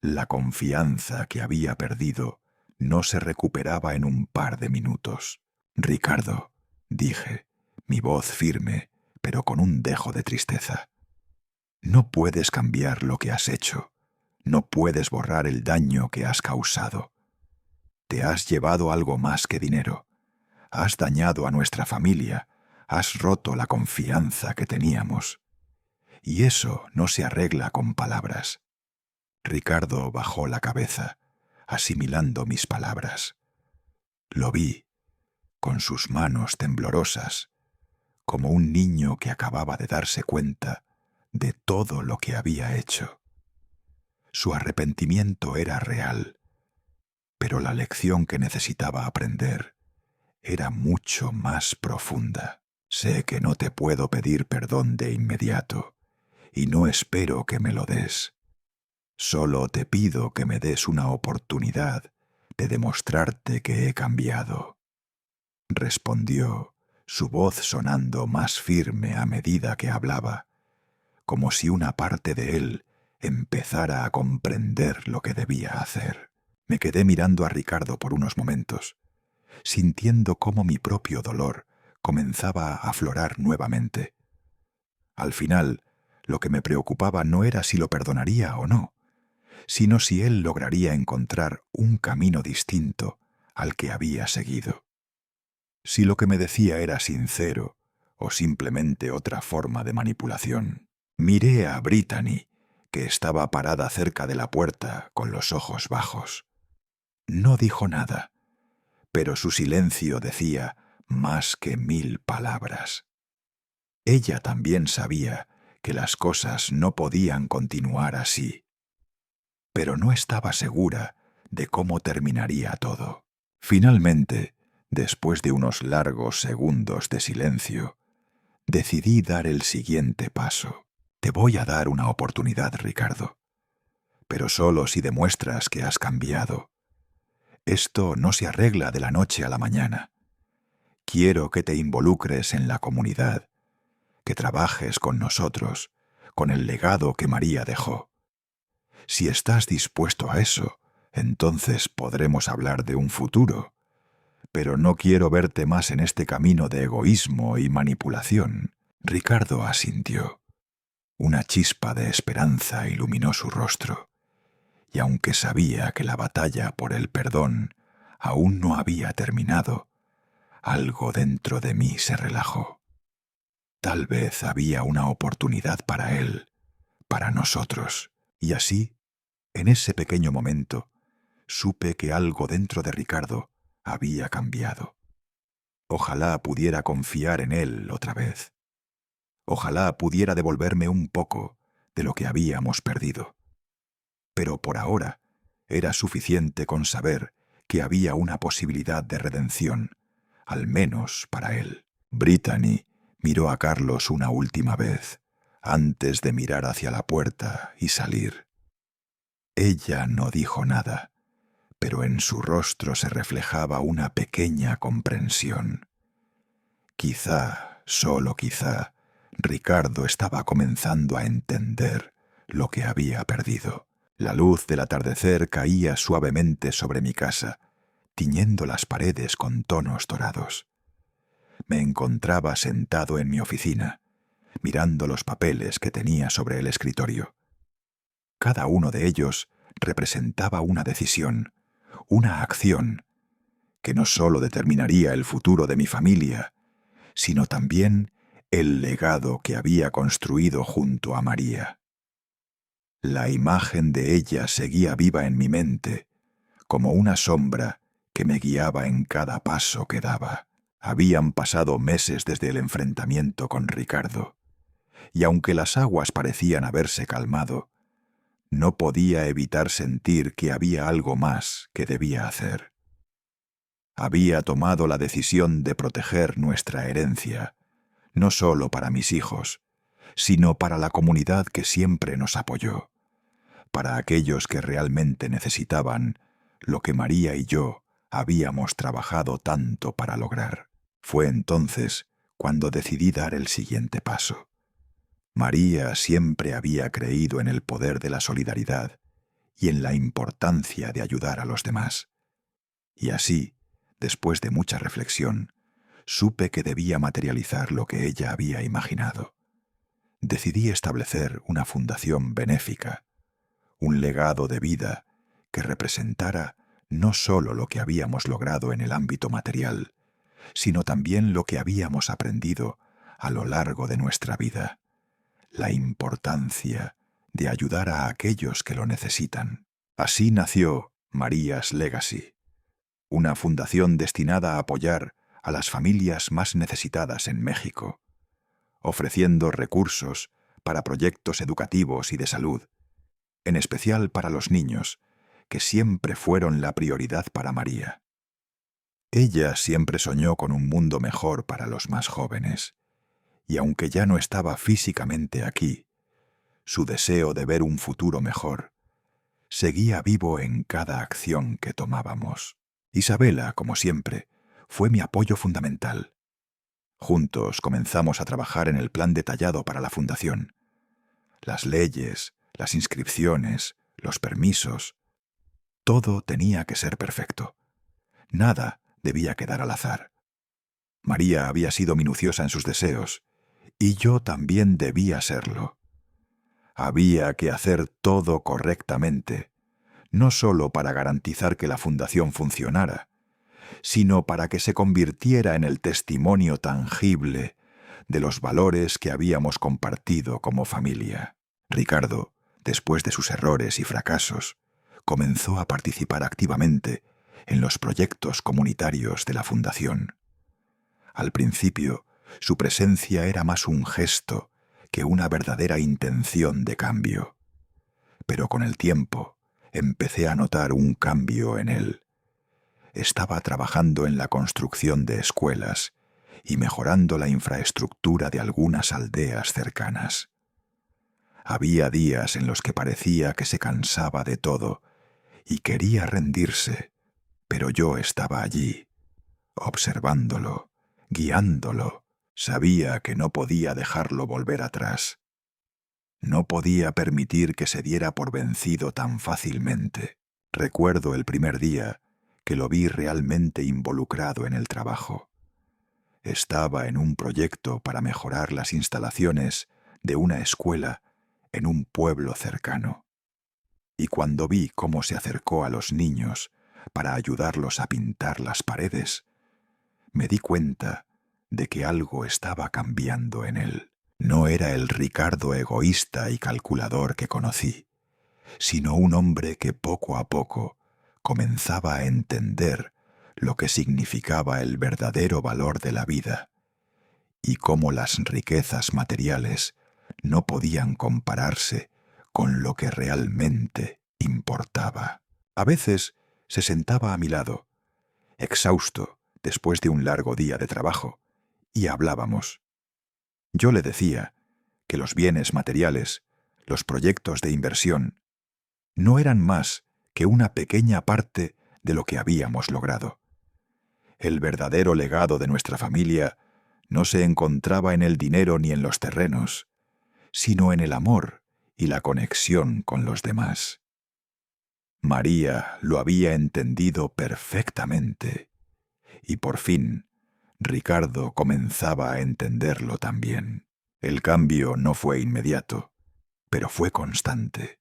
La confianza que había perdido no se recuperaba en un par de minutos. Ricardo, dije, mi voz firme, pero con un dejo de tristeza. No puedes cambiar lo que has hecho. No puedes borrar el daño que has causado. Te has llevado algo más que dinero. Has dañado a nuestra familia. Has roto la confianza que teníamos. Y eso no se arregla con palabras. Ricardo bajó la cabeza, asimilando mis palabras. Lo vi, con sus manos temblorosas, como un niño que acababa de darse cuenta de todo lo que había hecho. Su arrepentimiento era real, pero la lección que necesitaba aprender era mucho más profunda. Sé que no te puedo pedir perdón de inmediato, y no espero que me lo des. Solo te pido que me des una oportunidad de demostrarte que he cambiado. Respondió, su voz sonando más firme a medida que hablaba, como si una parte de él empezara a comprender lo que debía hacer. Me quedé mirando a Ricardo por unos momentos, sintiendo cómo mi propio dolor comenzaba a aflorar nuevamente. Al final, lo que me preocupaba no era si lo perdonaría o no, sino si él lograría encontrar un camino distinto al que había seguido. si lo que me decía era sincero o simplemente otra forma de manipulación. Miré a Brittany, que estaba parada cerca de la puerta con los ojos bajos. No dijo nada, pero su silencio decía más que 1000 palabras. Ella también sabía que las cosas no podían continuar así, pero no estaba segura de cómo terminaría todo. Finalmente, después de unos largos segundos de silencio, decidí dar el siguiente paso. Te voy a dar una oportunidad, Ricardo, pero solo si demuestras que has cambiado. Esto no se arregla de la noche a la mañana. Quiero que te involucres en la comunidad, que trabajes con nosotros, con el legado que María dejó. Si estás dispuesto a eso, entonces podremos hablar de un futuro. Pero no quiero verte más en este camino de egoísmo y manipulación. Ricardo asintió. Una chispa de esperanza iluminó su rostro, y aunque sabía que la batalla por el perdón aún no había terminado, algo dentro de mí se relajó. Tal vez había una oportunidad para él, para nosotros, y así, en ese pequeño momento, supe que algo dentro de Ricardo había cambiado. Ojalá pudiera confiar en él otra vez. Ojalá pudiera devolverme un poco de lo que habíamos perdido. Pero por ahora era suficiente con saber que había una posibilidad de redención, al menos para él. Brittany miró a Carlos una última vez, antes de mirar hacia la puerta y salir. Ella no dijo nada, pero en su rostro se reflejaba una pequeña comprensión. Quizá, solo quizá, Ricardo estaba comenzando a entender lo que había perdido. La luz del atardecer caía suavemente sobre mi casa, tiñendo las paredes con tonos dorados. Me encontraba sentado en mi oficina, mirando los papeles que tenía sobre el escritorio. Cada uno de ellos representaba una decisión, una acción, que no solo determinaría el futuro de mi familia, sino también el legado que había construido junto a María. La imagen de ella seguía viva en mi mente, como una sombra que me guiaba en cada paso que daba. Habían pasado meses desde el enfrentamiento con Ricardo, y aunque las aguas parecían haberse calmado, no podía evitar sentir que había algo más que debía hacer. Había tomado la decisión de proteger nuestra herencia, no solo para mis hijos, sino para la comunidad que siempre nos apoyó, para aquellos que realmente necesitaban lo que María y yo habíamos trabajado tanto para lograr. Fue entonces cuando decidí dar el siguiente paso. María siempre había creído en el poder de la solidaridad y en la importancia de ayudar a los demás. Y así, después de mucha reflexión, supe que debía materializar lo que ella había imaginado. Decidí establecer una fundación benéfica, un legado de vida que representara no solo lo que habíamos logrado en el ámbito material, sino también lo que habíamos aprendido a lo largo de nuestra vida, la importancia de ayudar a aquellos que lo necesitan. Así nació María's Legacy, una fundación destinada a apoyar a las familias más necesitadas en México, ofreciendo recursos para proyectos educativos y de salud, en especial para los niños, que siempre fueron la prioridad para María. Ella siempre soñó con un mundo mejor para los más jóvenes, y aunque ya no estaba físicamente aquí, su deseo de ver un futuro mejor seguía vivo en cada acción que tomábamos. Isabela, como siempre, fue mi apoyo fundamental. Juntos comenzamos a trabajar en el plan detallado para la fundación. Las leyes, las inscripciones, los permisos, todo tenía que ser perfecto. Nada debía quedar al azar. María había sido minuciosa en sus deseos, y yo también debía serlo. Había que hacer todo correctamente, no solo para garantizar que la fundación funcionara, sino para que se convirtiera en el testimonio tangible de los valores que habíamos compartido como familia. Ricardo, después de sus errores y fracasos, comenzó a participar activamente en los proyectos comunitarios de la Fundación. Al principio, su presencia era más un gesto que una verdadera intención de cambio. Pero con el tiempo, empecé a notar un cambio en él. Estaba trabajando en la construcción de escuelas y mejorando la infraestructura de algunas aldeas cercanas. Había días en los que parecía que se cansaba de todo y quería rendirse, pero yo estaba allí, observándolo, guiándolo. Sabía que no podía dejarlo volver atrás. No podía permitir que se diera por vencido tan fácilmente. Recuerdo el primer día que lo vi realmente involucrado en el trabajo. Estaba en un proyecto para mejorar las instalaciones de una escuela en un pueblo cercano. Y cuando vi cómo se acercó a los niños para ayudarlos a pintar las paredes, me di cuenta de que algo estaba cambiando en él. No era el Ricardo egoísta y calculador que conocí, sino un hombre que poco a poco comenzaba a entender lo que significaba el verdadero valor de la vida y cómo las riquezas materiales no podían compararse con lo que realmente importaba. A veces se sentaba a mi lado, exhausto después de un largo día de trabajo, y hablábamos. Yo le decía que los bienes materiales, los proyectos de inversión, no eran más que una pequeña parte de lo que habíamos logrado. El verdadero legado de nuestra familia no se encontraba en el dinero ni en los terrenos, sino en el amor y la conexión con los demás. María lo había entendido perfectamente, y por fin Ricardo comenzaba a entenderlo también. El cambio no fue inmediato, pero fue constante.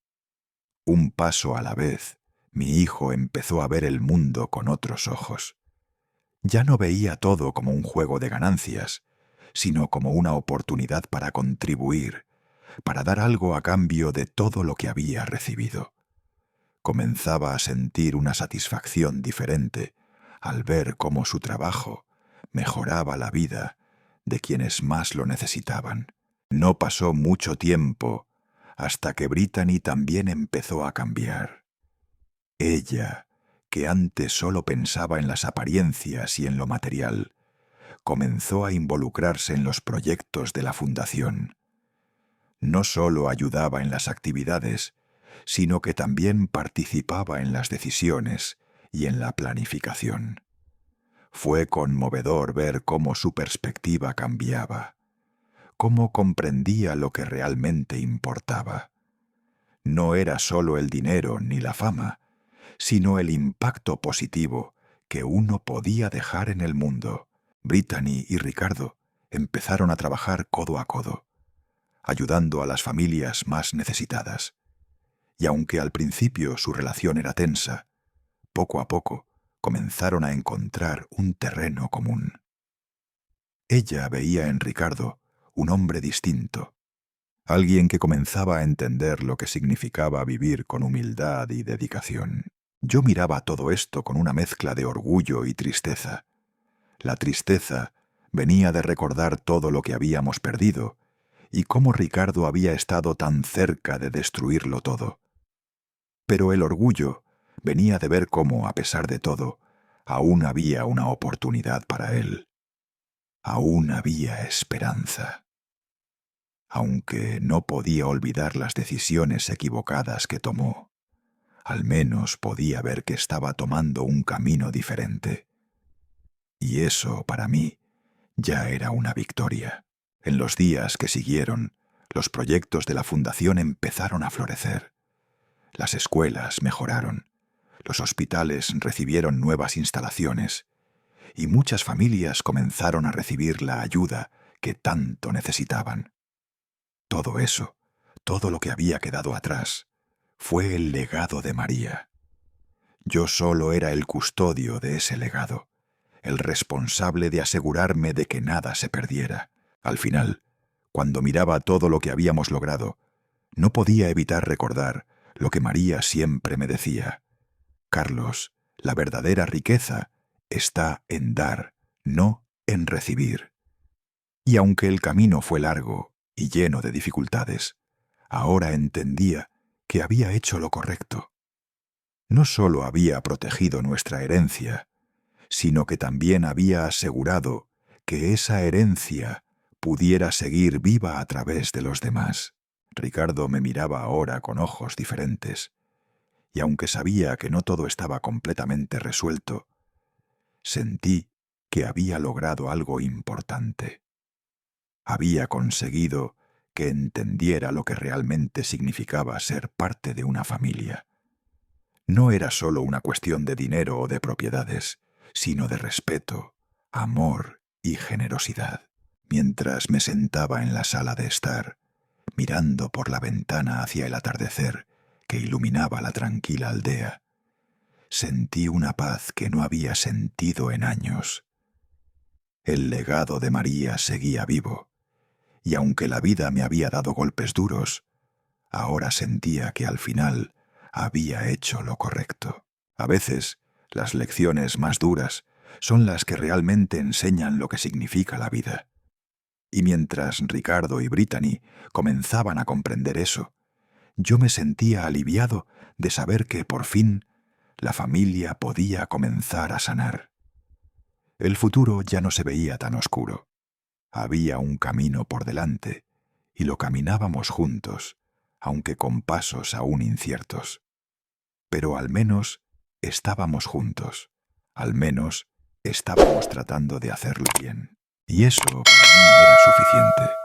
Un paso a la vez, mi hijo empezó a ver el mundo con otros ojos. Ya no veía todo como un juego de ganancias, sino como una oportunidad para contribuir, para dar algo a cambio de todo lo que había recibido. Comenzaba a sentir una satisfacción diferente al ver cómo su trabajo mejoraba la vida de quienes más lo necesitaban. No pasó mucho tiempo hasta que Brittany también empezó a cambiar. Ella, que antes solo pensaba en las apariencias y en lo material, comenzó a involucrarse en los proyectos de la Fundación. No solo ayudaba en las actividades, sino que también participaba en las decisiones y en la planificación. Fue conmovedor ver cómo su perspectiva cambiaba, cómo comprendía lo que realmente importaba. No era solo el dinero ni la fama, sino el impacto positivo que uno podía dejar en el mundo. Brittany y Ricardo empezaron a trabajar codo a codo, ayudando a las familias más necesitadas. Y aunque al principio su relación era tensa, poco a poco comenzaron a encontrar un terreno común. Ella veía en Ricardo un hombre distinto, alguien que comenzaba a entender lo que significaba vivir con humildad y dedicación. Yo miraba todo esto con una mezcla de orgullo y tristeza. La tristeza venía de recordar todo lo que habíamos perdido y cómo Ricardo había estado tan cerca de destruirlo todo. Pero el orgullo venía de ver cómo, a pesar de todo, aún había una oportunidad para él. Aún había esperanza. Aunque no podía olvidar las decisiones equivocadas que tomó, al menos podía ver que estaba tomando un camino diferente. Y eso, para mí, ya era una victoria. En los días que siguieron, los proyectos de la Fundación empezaron a florecer. Las escuelas mejoraron, los hospitales recibieron nuevas instalaciones, y muchas familias comenzaron a recibir la ayuda que tanto necesitaban. Todo eso, todo lo que había quedado atrás, fue el legado de María. Yo solo era el custodio de ese legado, el responsable de asegurarme de que nada se perdiera. Al final, cuando miraba todo lo que habíamos logrado, no podía evitar recordar lo que María siempre me decía: Carlos, la verdadera riqueza está en dar, no en recibir. Y aunque el camino fue largo y lleno de dificultades, ahora entendía que había hecho lo correcto. No solo había protegido nuestra herencia, sino que también había asegurado que esa herencia pudiera seguir viva a través de los demás. Ricardo me miraba ahora con ojos diferentes, y aunque sabía que no todo estaba completamente resuelto, sentí que había logrado algo importante. Había conseguido que entendiera lo que realmente significaba ser parte de una familia. No era solo una cuestión de dinero o de propiedades, sino de respeto, amor y generosidad. Mientras me sentaba en la sala de estar, mirando por la ventana hacia el atardecer que iluminaba la tranquila aldea, sentí una paz que no había sentido en años. El legado de María seguía vivo, y aunque la vida me había dado golpes duros, ahora sentía que al final había hecho lo correcto. A veces, las lecciones más duras son las que realmente enseñan lo que significa la vida. Y mientras Ricardo y Brittany comenzaban a comprender eso, yo me sentía aliviado de saber que, por fin, la familia podía comenzar a sanar. El futuro ya no se veía tan oscuro. Había un camino por delante, y lo caminábamos juntos, aunque con pasos aún inciertos. Pero al menos estábamos juntos, al menos estábamos tratando de hacerlo bien. Y eso para mí era suficiente.